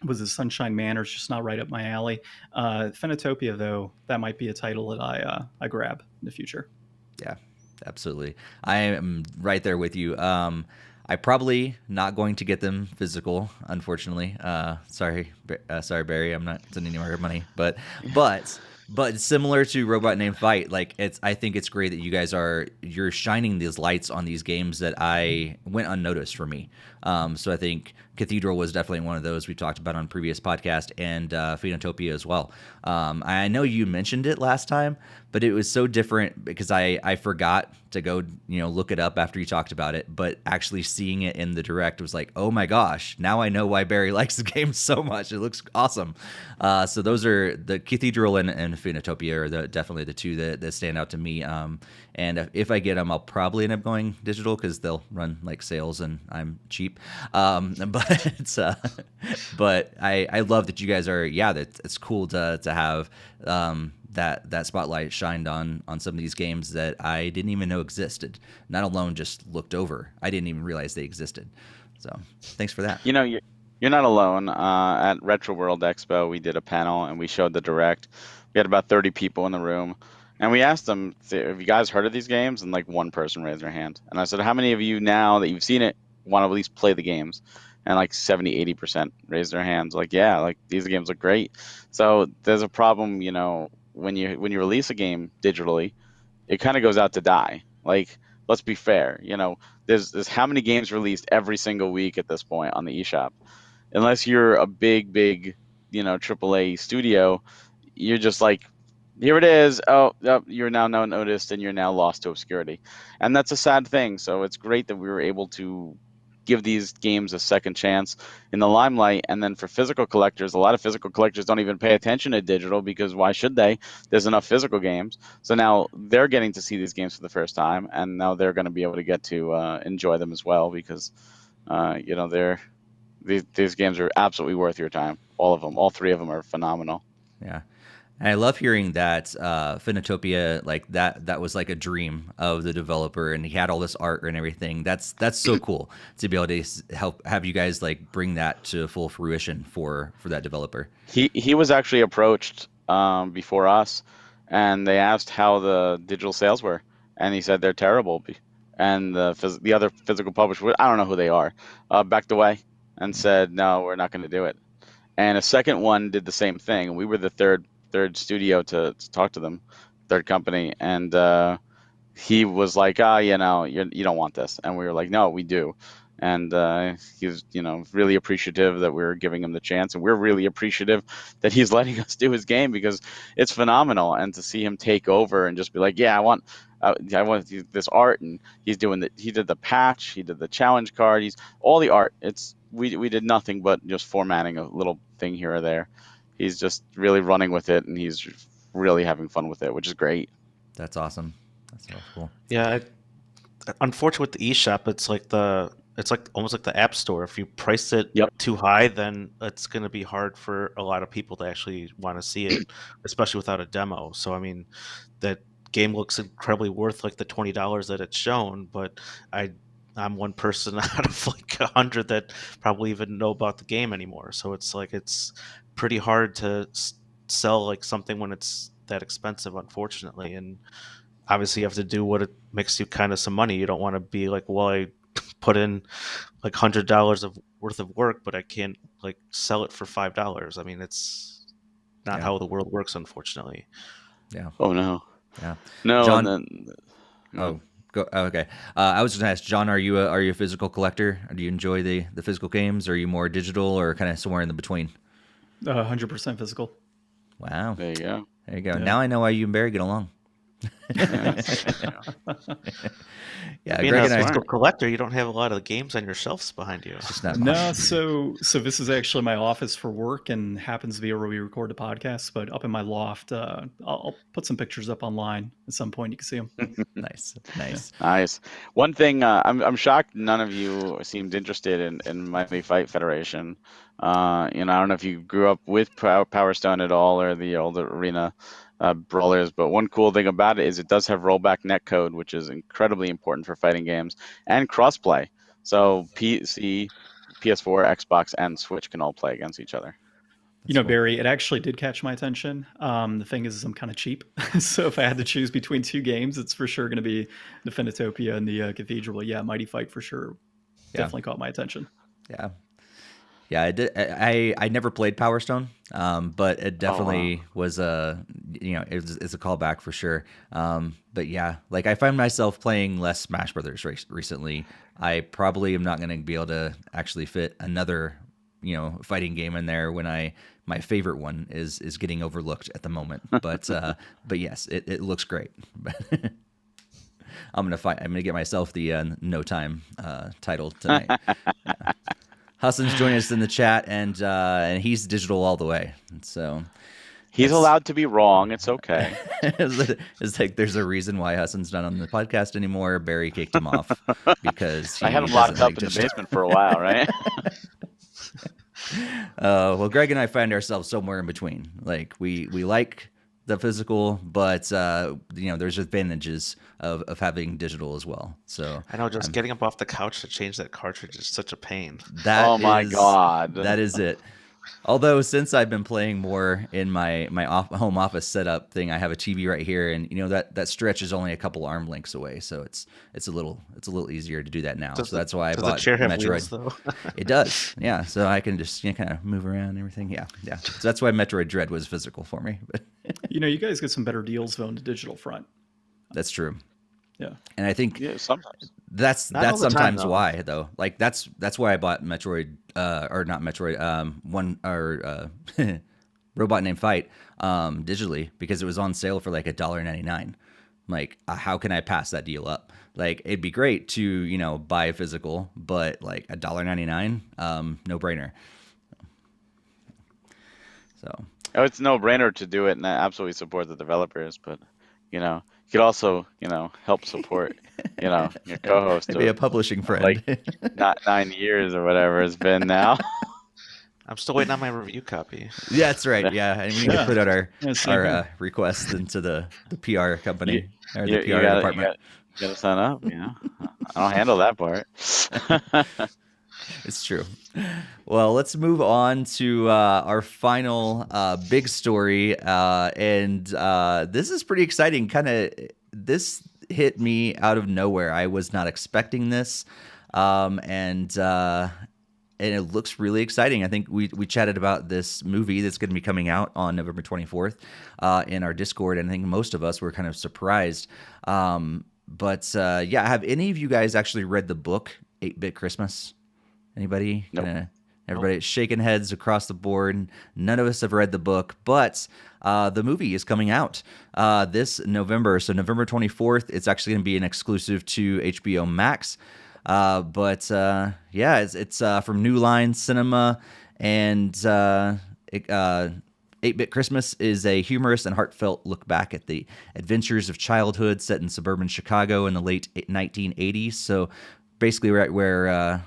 was it Sunshine Manor? It's just not right up my alley. Phototopia, though, that might be a title that I grab in the future. Yeah, absolutely. I am right there with you. I probably not going to get them physical, unfortunately. Sorry, Barry. I'm not sending you more money, but similar to Robot Named Fight, like I think it's great that you guys you're shining these lights on these games that I went unnoticed for me. So I think Cathedral was definitely one of those we talked about on previous podcast, and Phototopia as well. I know you mentioned it last time, but it was so different because I forgot to go look it up after you talked about it. But actually seeing it in the direct was like, oh my gosh, now I know why Barry likes the game so much. It looks awesome. So those are the Cathedral and Phototopia are definitely the two that stand out to me. And if I get them, I'll probably end up going digital because they'll run like sales and I'm cheap. But I love that you guys are. Yeah, it's cool to have that spotlight shined on some of these games that I didn't even know existed. Not alone just looked over. I didn't even realize they existed. So thanks for that. You're not alone. At Retro World Expo, we did a panel and we showed the direct. We had about 30 people in the room, and we asked them, "Have you guys heard of these games?" And like one person raised their hand. And I said, "How many of you now that you've seen it want to at least play the games?" And like 70-80% raised their hands. Like, yeah, like these games look great. So there's a problem, when you release a game digitally, it kind of goes out to die. Like, let's be fair. There's how many games released every single week at this point on the eShop. Unless you're a big AAA studio, you're just like, here it is. Oh, you're now noticed and you're now lost to obscurity. And that's a sad thing. So it's great that we were able to give these games a second chance in the limelight. And then for physical collectors, a lot of physical collectors don't even pay attention to digital because why should they? There's enough physical games. So now they're getting to see these games for the first time, and now they're going to be able to get to enjoy them as well because, these games are absolutely worth your time. All of them, all three of them are phenomenal. Yeah. And I love hearing that Phototopia, like that was like a dream of the developer, and he had all this art and everything. That's so cool to be able to have you guys like bring that to full fruition for that developer. He was actually approached before us, and they asked how the digital sales were, and he said they're terrible. And the other physical publisher, I don't know who they are, backed away and said, no, we're not going to do it. And a second one did the same thing. We were the third studio to talk to them, third company, and he was like, you don't want this, and we were like, no, we do. And he was really appreciative that we were giving him the chance, and we're really appreciative that he's letting us do his game because it's phenomenal. And to see him take over and just be like, yeah, I want this art, and he did the patch, he did the challenge card, he's all the art. We did nothing but just formatting a little thing here or there. He's just really running with it, and he's really having fun with it, which is great. That's awesome. That's so cool. Yeah, unfortunately with the eShop, it's like almost like the App Store. If you price it too high, then it's going to be hard for a lot of people to actually want to see it, especially without a demo. So I mean, that game looks incredibly worth like the $20 that it's shown, but I'm one person out of like 100 that probably even know about the game anymore. So it's like it's pretty hard to sell like something when it's that expensive, unfortunately. And obviously, you have to do what it makes you kind of some money. You don't want to be like, well, I put in like $100 of worth of work, but I can't like sell it for $5. I mean, it's not how the world works, unfortunately. Yeah. Oh no. Yeah. No. John. And then, Oh, go. Okay. I was just gonna ask John, are you a physical collector? Do you enjoy the physical games? Or are you more digital, or kind of somewhere in the between? 100% physical. Wow. there you go. There you go. Yeah. Now I know why you and Barry get along. Yeah. Yeah, Being Greg a and I. physical collector, you don't have a lot of the games on your shelves behind you. It's just not No, much. so this is actually my office for work and happens to be where we record the podcast. But up in my loft, I'll put some pictures up online at some point. You can see them. Nice. Nice. One thing, I'm shocked none of you seemed interested in Mighty Fight Federation. I don't know if you grew up with Power Stone at all or the old arena brawlers, but one cool thing about it is it does have rollback netcode, which is incredibly important for fighting games, and crossplay. So PC, PS4, Xbox, and Switch can all play against each other. Cool. Barry, it actually did catch my attention. The thing is I'm kind of cheap. So if I had to choose between two games, it's for sure going to be the Phototopia and the Cathedral. Yeah, Mighty Fight for sure. Definitely caught my attention. Yeah. Yeah, I did. I never played Power Stone, but it definitely was it's a callback for sure. But yeah, like I find myself playing less Smash Brothers recently. I probably am not going to be able to actually fit another, fighting game in there when my favorite one is getting overlooked at the moment. But yes, it looks great. I'm gonna get myself the No Time title tonight. Yeah. Hassan's joining us in the chat, and he's digital all the way. So he's allowed to be wrong. It's okay. It's like there's a reason why Hassan's not on the podcast anymore. Barry kicked him off because I had him locked up in the basement for a while, right? Well, Greg and I find ourselves somewhere in between. Like we like the physical, but there's advantages of having digital as well. So I know, just getting up off the couch to change that cartridge is such a pain. Oh my God. That is it. Although since I've been playing more in my home office setup thing, I have a TV right here, and that stretch is only a couple arm lengths away, so it's a little easier to do that now. So that's why I bought the chair have Metroid. wheels, though? It does, yeah. So I can just kind of move around and everything. Yeah. So that's why Metroid Dread was physical for me. But You guys get some better deals though on the digital front. that's true. Yeah. And I think Sometimes. that's Not all the time, sometimes though. why though. Like that's why I bought Metroid or not Metroid Robot Named Fight digitally, because it was on sale for like $1.99. Like how can I pass that deal up? Like it'd be great to buy a physical, but like $1.99 no brainer. So Oh, it's no brainer to do it, and I absolutely support the developers. But you could also help support your co-host. maybe a publishing friend. Like not 9 years or whatever it's been now. I'm still waiting on my review copy. Yeah, that's right. Yeah, and we need to put out same our request into the PR company or the You PR gotta, department. You gotta sign up. I'll handle that part. It's true. Well, let's move on to our final big story, and this is pretty exciting. This hit me out of nowhere. I was not expecting this, and it looks really exciting. I think we chatted about this movie that's going to be coming out on November 24th in our Discord, and I think most of us were kind of surprised. But have any of you guys actually read the book 8-Bit Christmas? Anybody? Nope. Everybody shaking heads across the board. None of us have read the book, but the movie is coming out this November. So November 24th, it's actually going to be an exclusive to HBO Max. It's from New Line Cinema, and 8-Bit Christmas is a humorous and heartfelt look back at the adventures of childhood set in suburban Chicago in the late 1980s. So basically right where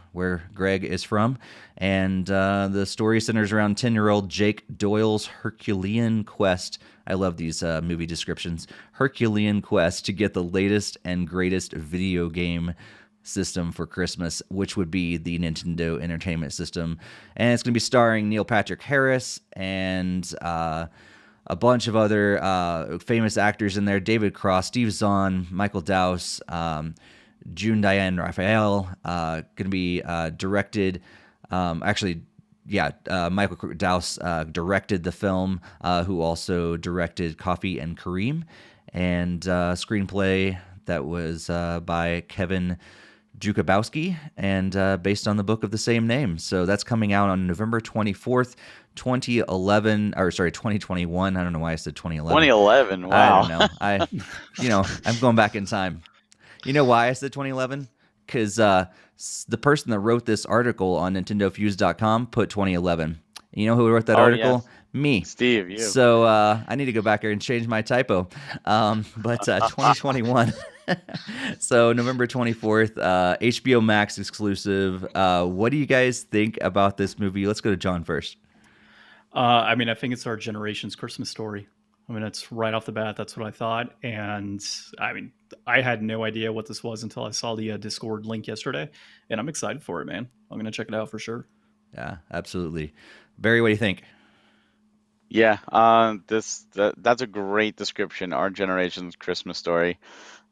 Greg is from. And the story centers around 10-year-old Jake Doyle's Herculean quest. I love these movie descriptions. Herculean quest to get the latest and greatest video game system for Christmas, which would be the Nintendo Entertainment System. And it's going to be starring Neil Patrick Harris and a bunch of other famous actors in there: David Cross, Steve Zahn, Michael Dowse, June Diane Raphael. Going to be directed. Michael Dowse directed the film, who also directed Coffee and Kareem, and screenplay that was by Kevin Jukabowski and based on the book of the same name. So that's coming out on November 24th, 2021. I don't know why I said 2011. 2011. Wow. I don't know. I'm going back in time. You know why I said 2011? Because the person that wrote this article on NintendoFuse.com put 2011. You know who wrote that article? Yes. Me. Steve, you. So I need to go back there and change my typo. But 2021. So November 24th, HBO Max exclusive. What do you guys think about this movie? Let's go to John first. I think it's our generation's Christmas story. It's right off the bat. That's what I thought. And I had no idea what this was until I saw the Discord link yesterday. And I'm excited for it, man. I'm going to check it out for sure. Yeah, absolutely. Barry, what do you think? Yeah, that's a great description. Our generation's Christmas story.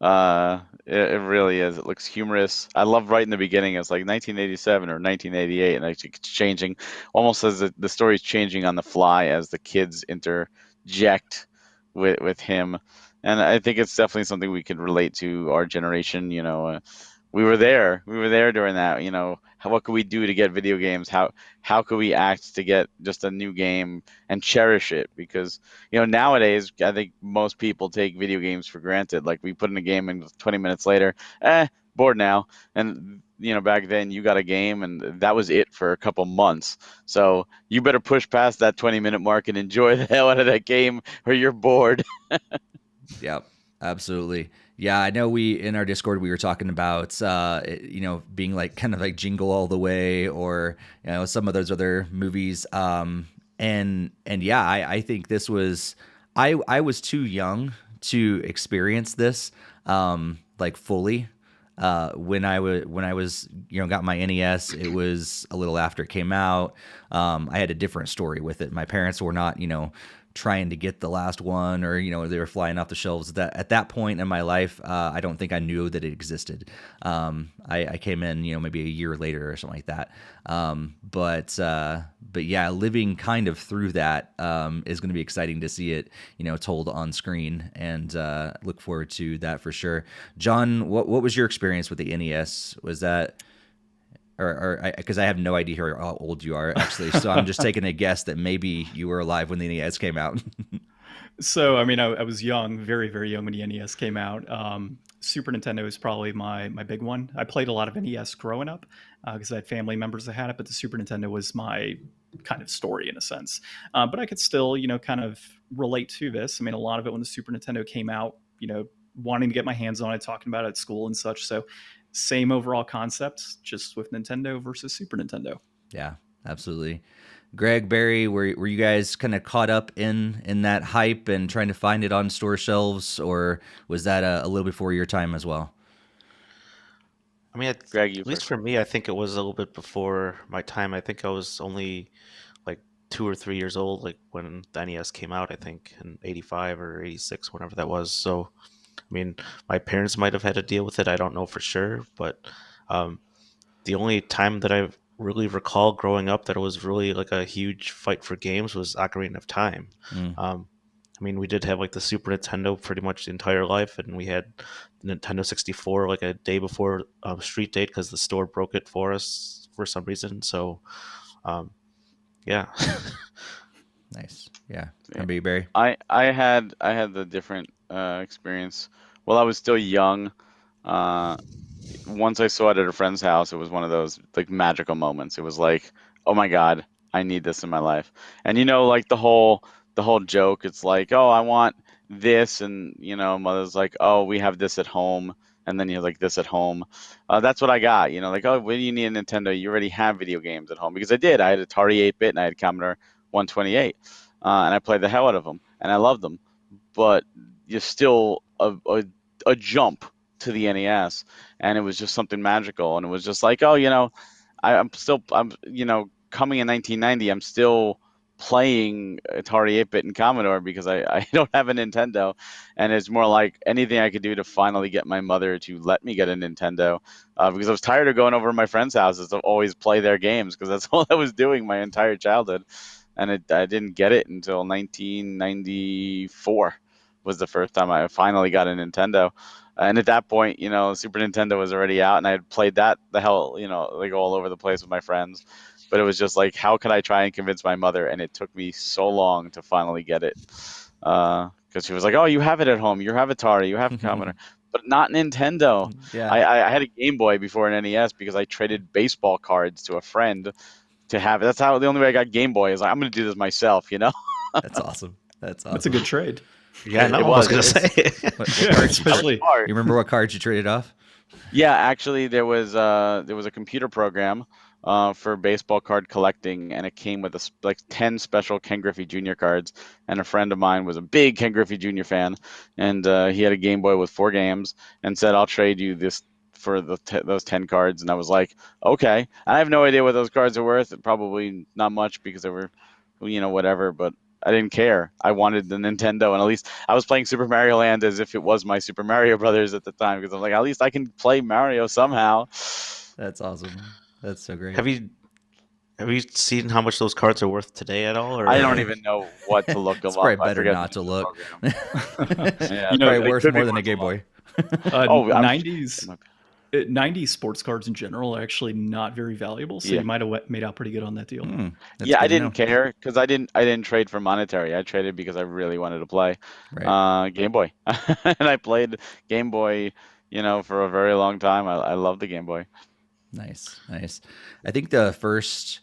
It really is. It looks humorous. I love right in the beginning. It's like 1987 or 1988, and it's changing almost as the story's changing on the fly as the kids interject with him. And I think it's definitely something we could relate to our generation. We were there during that. What could we do to get video games? How could we act to get just a new game and cherish it? Because nowadays I think most people take video games for granted. Like, we put in a game and 20 minutes later, bored now. And back then you got a game and that was it for a couple months. So you better push past that 20-minute mark and enjoy the hell out of that game, or you're bored. Yep, absolutely. Yeah, I know in our Discord, we were talking about, being like kind of like Jingle All the Way, or, some of those other movies. And yeah, I think this was, I was too young to experience this, like fully. When I was, got my NES, it was a little after it came out. I had a different story with it. My parents were not, trying to get the last one, or they were flying off the shelves. That at that point in my life, I don't think I knew that it existed. I came in maybe a year later or something like that. But yeah, living kind of through that is going to be exciting to see it told on screen, and look forward to that for sure. John, what was your experience with the NES? Was that because I have no idea how old you are, actually. So I'm just taking a guess that maybe you were alive when the NES came out. So, I was young, very, very young when the NES came out. Super Nintendo is probably my big one. I played a lot of NES growing up because I had family members that had it, but the Super Nintendo was my kind of story in a sense. But I could still, kind of relate to this. A lot of it when the Super Nintendo came out, wanting to get my hands on it, talking about it at school and such. So same overall concepts, just with Nintendo versus Super Nintendo. Yeah, absolutely. Greg, Barry, were you guys kind of caught up in that hype and trying to find it on store shelves, or was that a little before your time as well? Greg, at least for me, I think it was a little bit before my time. I think I was only like 2 or 3 years old, like when the NES came out, I think in 85 or 86, whenever that was. So my parents might have had to deal with it. I don't know for sure, but the only time that I really recall growing up that it was really like a huge fight for games was Ocarina of Time. We did have like the Super Nintendo pretty much the entire life, and we had the Nintendo 64 like a day before street date because the store broke it for us for some reason. So, yeah. Nice. Yeah. How about you, Barry? I had the different experience. Well, I was still young. Once I saw it at a friend's house, it was one of those like magical moments. It was like, oh my God, I need this in my life. And like the whole joke, it's like, oh, I want this, and mother's like, oh, we have this at home, and then you're like, this at home. That's what I got. Like, oh, when do you need a Nintendo? You already have video games at home, because I did. I had Atari 8-bit and I had Commodore 128, and I played the hell out of them, and I loved them. But you're still a jump to the NES, and it was just something magical, and it was just like, oh, I'm coming in 1990, I'm still playing Atari 8-bit and Commodore because I don't have a Nintendo, and it's more like anything I could do to finally get my mother to let me get a Nintendo, because I was tired of going over to my friends' houses to always play their games because that's all I was doing my entire childhood, and I didn't get it until 1994 was the first time I finally got a Nintendo. And at that point, Super Nintendo was already out, and I had played that the hell, like all over the place with my friends. But it was just like, how could I try and convince my mother? And it took me so long to finally get it, because she was like, "Oh, you have it at home. You have Atari. You have Commodore, but not Nintendo." Yeah. I had a Game Boy before an NES because I traded baseball cards to a friend to have it. That's how the only way I got Game Boy is like, I'm going to do this myself, That's awesome. That's awesome. That's a good trade. Yeah, It I was was. gonna say. What Yeah, cards you especially You remember what cards you traded off? Yeah, actually, there was a computer program for baseball card collecting, and it came with like 10 special Ken Griffey Jr. cards. And a friend of mine was a big Ken Griffey Jr. fan, and he had a Game Boy with 4 games, and said, "I'll trade you this for those 10 cards." And I was like, "Okay." And I have no idea what those cards are worth. Probably not much because they were, whatever. But I didn't care. I wanted the Nintendo, and at least I was playing Super Mario Land as if it was my Super Mario Brothers at the time, because I'm like, at least I can play Mario somehow. That's awesome. That's so great. Have you seen how much those cards are worth today at all? Or I don't even know what to look them It's up. probably I better forget not the to name of look. the program. Yeah, Probably it worth could be more than a worth Game lot. Boy. Oh, I'm- 90s 90s sports cards in general are actually not very valuable, so Yeah. you might have made out pretty good on that deal. That's Yeah, I good to didn't care because I didn't trade for monetary. I traded because I really wanted to play Right. Game Boy, and I played Game Boy, for a very long time. I love the Game Boy. Nice. I think the first,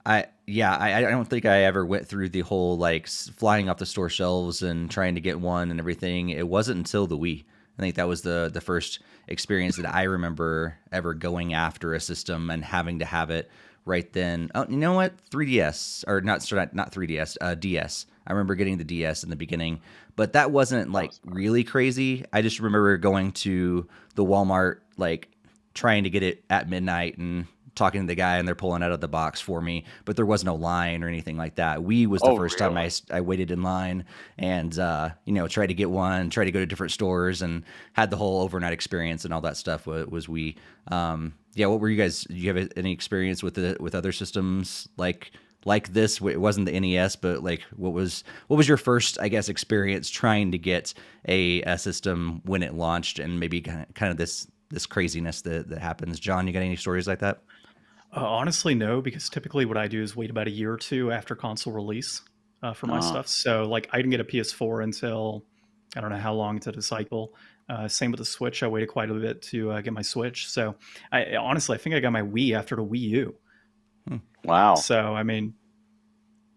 I don't think I ever went through the whole like flying off the store shelves and trying to get one and everything. It wasn't until the Wii. I think that was the first experience that I remember ever going after a system and having to have it right then. Oh, you know what? 3DS or not 3DS, DS. I remember getting the DS in the beginning, but that wasn't like really crazy. I just remember going to the Walmart, like trying to get it at midnight and talking to the guy, and they're pulling out of the box for me, but there was no line or anything like that. Wii was the first time I waited in line and, tried to get one, tried to go to different stores and had the whole overnight experience and all that stuff was Wii. What were you guys, do you have any experience with other systems like this? It wasn't the NES, but like what was your first, I guess, experience trying to get a system when it launched, and maybe kind of this craziness that happens? John, you got any stories like that? Honestly, no, because typically what I do is wait about a year or two after console release for my stuff. So like I didn't get a PS4 until I don't know how long into the cycle. Same with the Switch. I waited quite a bit to get my Switch. So I think I got my Wii after the Wii U. Wow. So I mean,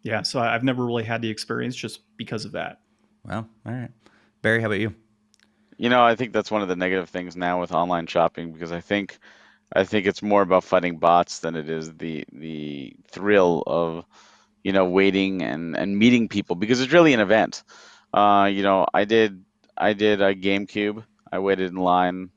yeah. So I've never really had the experience just because of that. Well, all right. Barry, how about you? I think that's one of the negative things now with online shopping, because I think it's more about fighting bots than it is the thrill of, waiting and meeting people, because it's really an event. I did a GameCube. I waited in line,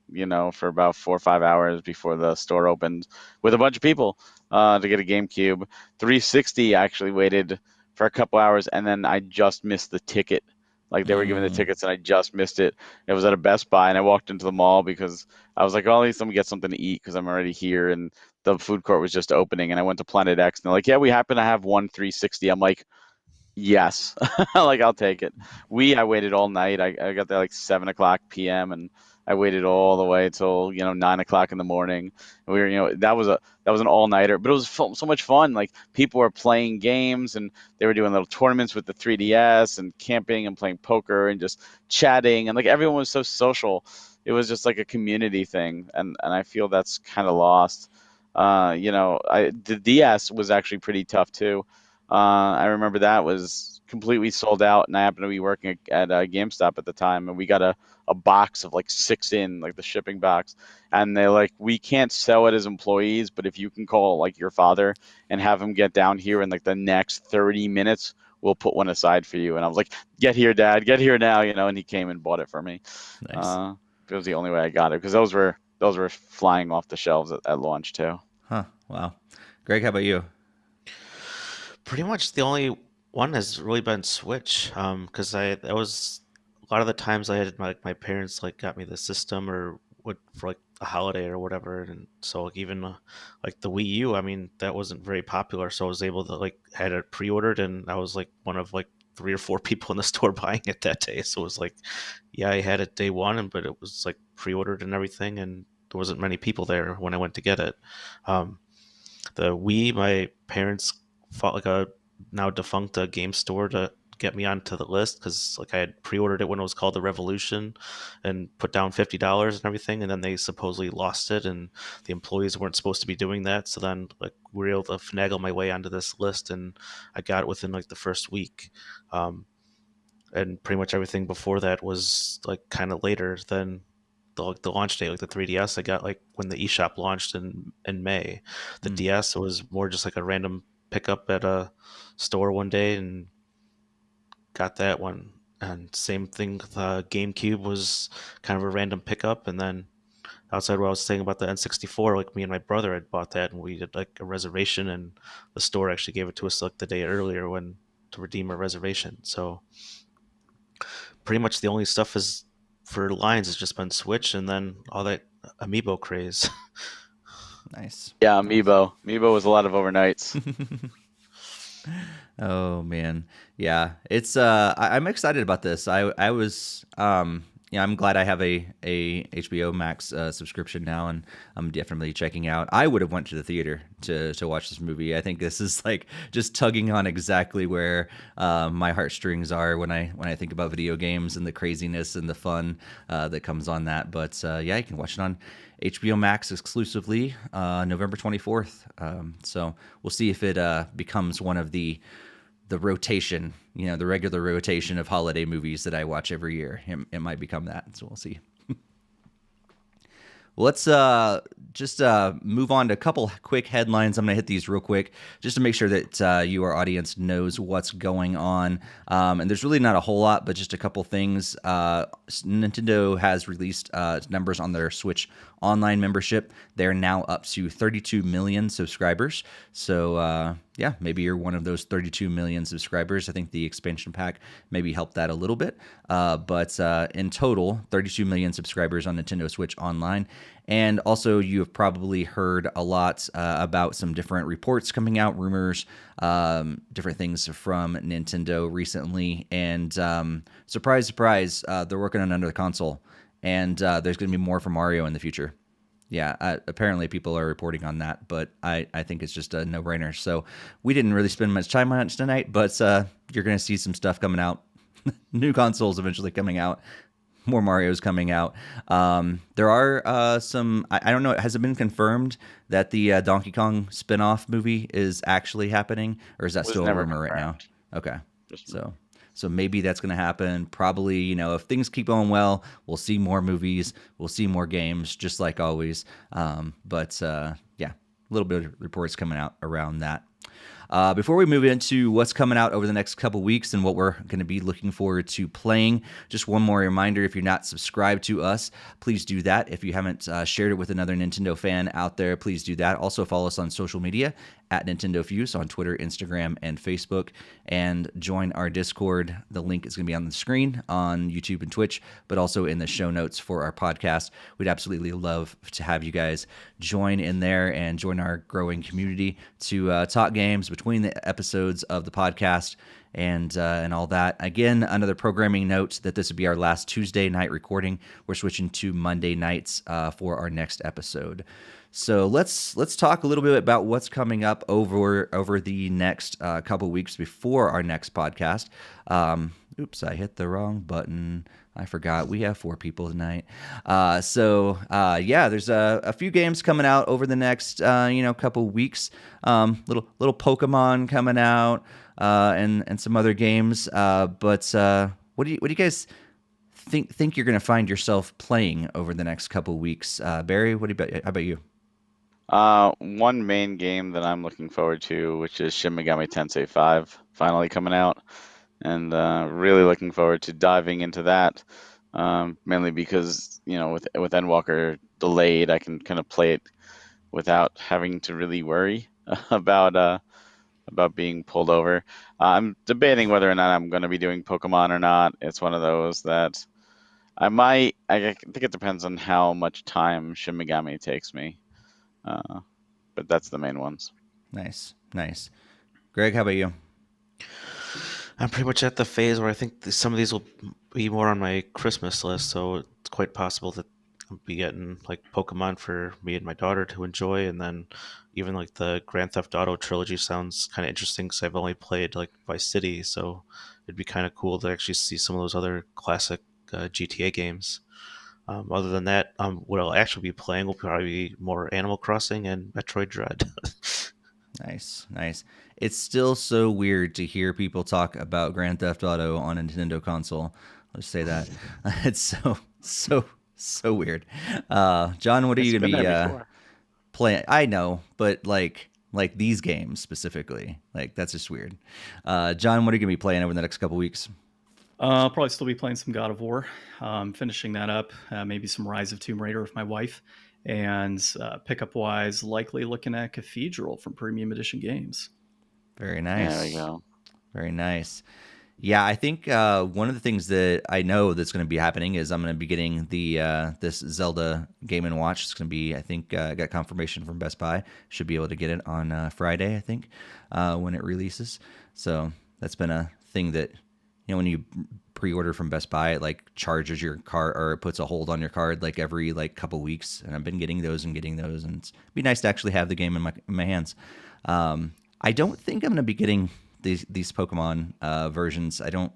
for about 4 or 5 hours before the store opened with a bunch of people to get a GameCube. 360 actually waited for a couple hours, and then I just missed the ticket. Like they were giving the tickets and I just missed it. It was at a Best Buy, and I walked into the mall because I was like, oh, at least let me get something to eat because I'm already here. And the food court was just opening, and I went to Planet X, and they're like, yeah, we happen to have one 360. I'm like, yes, like I'll take it. I waited all night. I got there like 7:00 p.m. and I waited all the way till 9:00 in the morning. And we were that was an all nighter, but it was so much fun. Like people were playing games and they were doing little tournaments with the 3DS and camping and playing poker and just chatting, and like everyone was so social. It was just like a community thing, and I feel that's kind of lost. The DS was actually pretty tough too. I remember that was completely sold out, and I happened to be working at GameStop at the time, and we got a box of like 6 in, like the shipping box, and they're like, we can't sell it as employees, but if you can call like your father and have him get down here in like the next 30 minutes, we'll put one aside for you. And I was like, get here, Dad, get here now, and he came and bought it for me. Nice. It was the only way I got it, because those were flying off the shelves at launch too. Huh. Wow. Greg, how about you? Pretty much the only One has really been Switch, because that was a lot of the times I had my parents like got me the system or would for like a holiday or whatever, and so like even like the Wii U, I mean that wasn't very popular, so I was able to like had it pre-ordered, and I was like one of like 3 or 4 people in the store buying it that day. So it was like, yeah, I had it day one, but it was like pre-ordered and everything, and there wasn't many people there when I went to get it. Um, the Wii, my parents fought like a now defunct game store to get me onto the list because like I had pre-ordered it when it was called the Revolution and put down $50 and everything, and then they supposedly lost it, and the employees weren't supposed to be doing that. So then like we were able to finagle my way onto this list, and I got it within like the first week. Um, and pretty much everything before that was like kind of later than the launch date. Like the 3DS I got like when the eShop launched in May. The DS was more just like a random pickup at a store one day and got that one. And same thing, the GameCube was kind of a random pickup. And then outside what I was saying about the N64, like me and my brother had bought that, and we did like a reservation, and the store actually gave it to us like the day earlier when to redeem a reservation. So pretty much the only stuff is for lines has just been Switch, and then all that amiibo craze. Nice. Yeah, Amiibo. Amiibo was a lot of overnights. Oh man, yeah. It's I'm excited about this. I was yeah, I'm glad I have a HBO Max subscription now, and I'm definitely checking out. I would have went to the theater to watch this movie. I think this is like just tugging on exactly where my heartstrings are when I think about video games and the craziness and the fun that comes on that. But yeah, you can watch it on HBO Max exclusively November 24th. So we'll see if it becomes one of the rotation, the regular rotation of holiday movies that I watch every year. It might become that, so we'll see. Let's just move on to a couple quick headlines. I'm going to hit these real quick just to make sure that you, our audience, knows what's going on. And there's really not a whole lot, but just a couple things. Nintendo has released numbers on their Switch Online membership. They're now up to 32 million subscribers. So, yeah, maybe you're one of those 32 million subscribers. I think the expansion pack maybe helped that a little bit. But in total, 32 million subscribers on Nintendo Switch Online. And also, you have probably heard a lot about some different reports coming out, rumors, different things from Nintendo recently. And surprise, surprise, they're working on another console. And there's going to be more for Mario in the future. Yeah, apparently people are reporting on that, but I think it's just a no-brainer. So we didn't really spend much time on it tonight, but you're going to see some stuff coming out. New consoles eventually coming out. More Marios coming out. There are some, I don't know, has it been confirmed that the Donkey Kong spin-off movie is actually happening? Or is that still a rumor right now? Okay, so maybe that's going to happen. Probably, if things keep going well, we'll see more movies, we'll see more games, just like always. But yeah, a little bit of reports coming out around that. Before we move into what's coming out over the next couple weeks and what we're going to be looking forward to playing, just one more reminder, if you're not subscribed to us, please do that. If you haven't shared it with another Nintendo fan out there, please do that. Also follow us on social media at NintendoFuse on Twitter, Instagram, and Facebook, and join our Discord. The link is going to be on the screen on YouTube and Twitch, but also in the show notes for our podcast. We'd absolutely love to have you guys join in there and join our growing community to talk games between the episodes of the podcast and all that. Again, another programming note that this would be our last Tuesday night recording. We're switching to Monday nights for our next episode. So let's talk a little bit about what's coming up over the next couple weeks before our next podcast. Oops, I hit the wrong button. I forgot we have 4 people tonight. Yeah, there's a few games coming out over the next couple weeks. Little Pokemon coming out and some other games. But what do you guys think you're going to find yourself playing over the next couple weeks? Barry, how about you? One main game that I'm looking forward to, which is Shin Megami Tensei 5, finally coming out, and really looking forward to diving into that. Mainly because with Endwalker delayed, I can kind of play it without having to really worry about about being pulled over. I'm debating whether or not I'm going to be doing Pokemon or not. It's one of those that I might. I think it depends on how much time Shin Megami takes me. But that's the main ones. Nice. Greg, how about you? I'm pretty much at the phase where I think some of these will be more on my Christmas list, so it's quite possible that I'll be getting like Pokemon for me and my daughter to enjoy, and then even like the Grand Theft Auto trilogy sounds kind of interesting because I've only played like Vice City, so it'd be kind of cool to actually see some of those other classic GTA games. Other than that, what I'll actually be playing will probably be more Animal Crossing and Metroid Dread. Nice. It's still so weird to hear people talk about Grand Theft Auto on a Nintendo console. Let's say that. It's so weird. John, what are It's you been gonna there be before. playing? I know, but like these games specifically, like that's just weird. John, what are you gonna be playing over the next couple weeks? I'll probably still be playing some God of War, finishing that up, maybe some Rise of Tomb Raider with my wife, and pickup wise, likely looking at Cathedral from Premium Edition Games. Very nice. There we go. Very nice. Yeah, I think one of the things that I know that's going to be happening is I'm going to be getting the this Zelda Game & Watch. It's going to be, I think, I got confirmation from Best Buy. Should be able to get it on Friday, I think, when it releases. So that's been a thing that, when you pre-order from Best Buy, it like charges your card or it puts a hold on your card like every like couple weeks. And I've been getting those, and it'd be nice to actually have the game in my hands. I don't think I'm going to be getting these Pokemon versions. I don't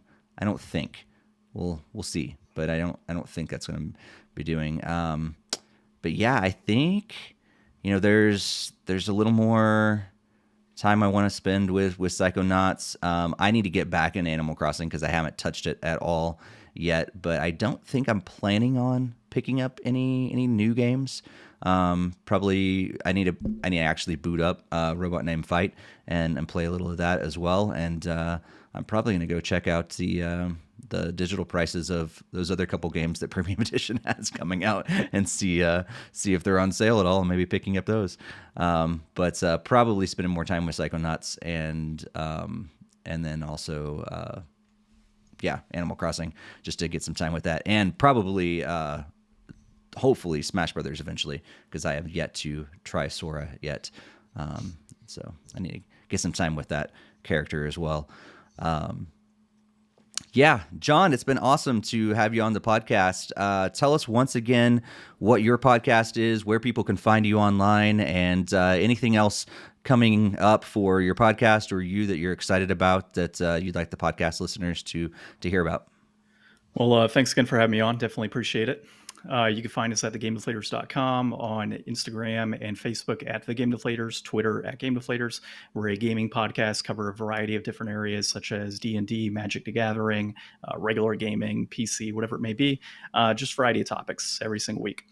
think. We'll see, but I don't think that's going to be doing. But yeah, I think there's a little more time I want to spend with Psychonauts. I need to get back in Animal Crossing because I haven't touched it at all yet. But I don't think I'm planning on picking up any new games. Probably I need to actually boot up Robot Named Fight and play a little of that as well. And I'm probably going to go check out the digital prices of those other couple games that Premium Edition has coming out and see if they're on sale at all, and maybe picking up those. But probably spending more time with Psychonauts and then also Animal Crossing, just to get some time with that, and probably hopefully Smash Brothers eventually, because I have yet to try Sora yet. So I need to get some time with that character as well. John, it's been awesome to have you on the podcast. Tell us once again what your podcast is, where people can find you online, and anything else coming up for your podcast or you that you're excited about that you'd like the podcast listeners to hear about. Well, thanks again for having me on. Definitely appreciate it. You can find us at thegamedeflators.com, on Instagram and Facebook at thegamedeflators, Twitter at gamedeflators. We're a gaming podcast, cover a variety of different areas such as D&D, Magic the Gathering, regular gaming, PC, whatever it may be. Just a variety of topics every single week.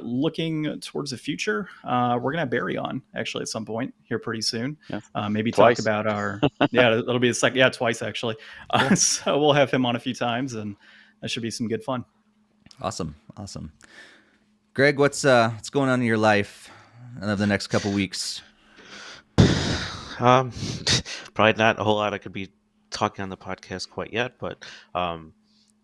Looking towards the future, we're going to have Barry on actually at some point here pretty soon. Yeah. Maybe Twice. Talk about our, it'll be the second, twice actually. So we'll have him on a few times, and that should be some good fun. Awesome. Greg, what's going on in your life over the next couple weeks? Probably not a whole lot I could be talking on the podcast quite yet, but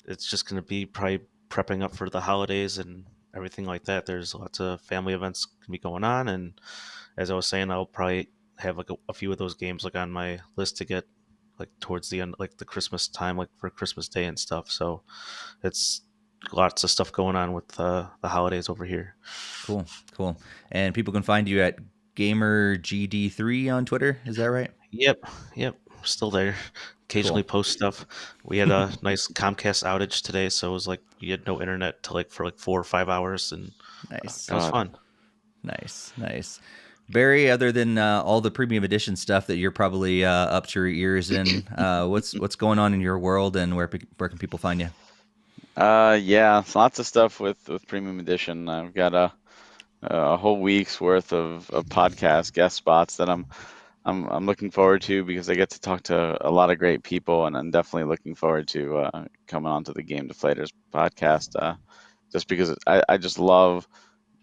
it's just going to be probably prepping up for the holidays and everything like that. There's lots of family events going to be going on, and as I was saying, I'll probably have like a few of those games like on my list to get like towards the end, like the Christmas time, like for Christmas Day and stuff. So it's lots of stuff going on with the holidays over here. Cool. And people can find you at GamerGD3 on Twitter. Is that right? Yep. Still there. Occasionally post stuff. We had a nice Comcast outage today, so it was like you had no internet for 4 or 5 hours, and nice. It was fun. Nice. Barry, other than all the Premium Edition stuff that you're probably up to your ears in, what's going on in your world, and where can people find you? Lots of stuff with Premium Edition. I've got a whole week's worth of podcast guest spots that I'm looking forward to, because I get to talk to a lot of great people, and I'm definitely looking forward to coming onto the Game Deflators podcast. Just because I just love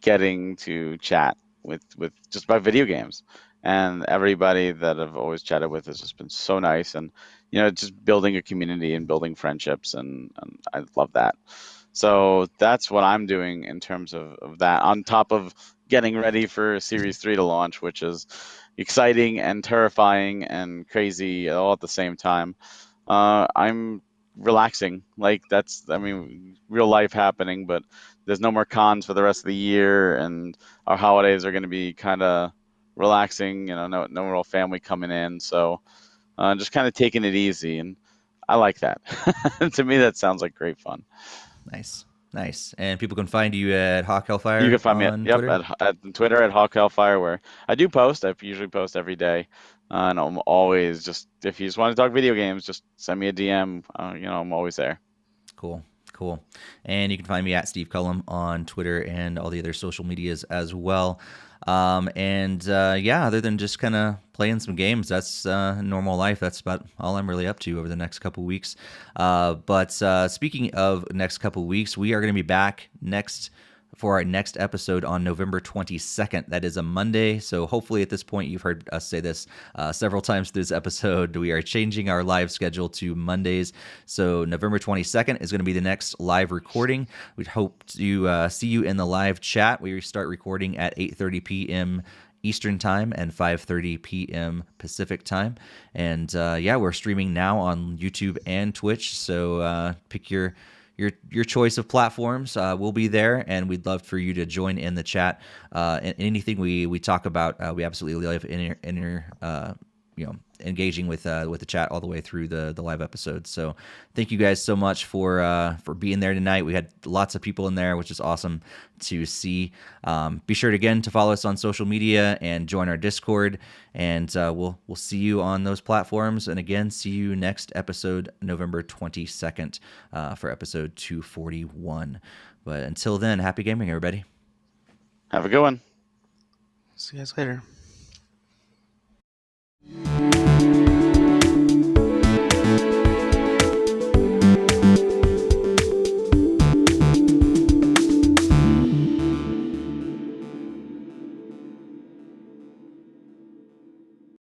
getting to chat with just about video games, and everybody that I've always chatted with has just been so nice, and just building a community and building friendships, and I love that. So that's what I'm doing in terms of that, on top of getting ready for Series 3 to launch, which is exciting and terrifying and crazy all at the same time. I'm relaxing. Like, that's, I mean, real life happening, but there's no more cons for the rest of the year, and our holidays are going to be kind of relaxing. No real family coming in, so just kind of taking it easy, and I like that. To me, that sounds like great fun. Nice. And people can find you at Hawk You can Hellfire find me on Twitter? at Twitter at Hawk Hellfire, where I do post. I usually post every day, and I'm always just, if you just want to talk video games, just send me a DM. I'm always there. Cool. And you can find me at Steve Cullum on Twitter and all the other social medias as well. Other than just kind of playing some games, that's normal life. That's about all I'm really up to over the next couple weeks. But speaking of next couple weeks, we are going to be back for our next episode on November 22nd. That is a Monday. So hopefully at this point, you've heard us say this several times through this episode. We are changing our live schedule to Mondays. So November 22nd is going to be the next live recording. We'd hope to see you in the live chat. We start recording at 8:30 p.m. Eastern Time and 5:30 p.m. Pacific Time. And we're streaming now on YouTube and Twitch. So pick your choice of platforms. We'll be there, and we'd love for you to join in the chat. And anything we talk about, we absolutely love engaging with the chat all the way through the live episodes. So thank you guys so much for being there tonight. We had lots of people in there, which is awesome to see. Be sure to follow us on social media and join our Discord, and we'll see you on those platforms. And again, see you next episode, November 22nd, for episode 241. But until then, happy gaming, everybody. Have a good one. See you guys later.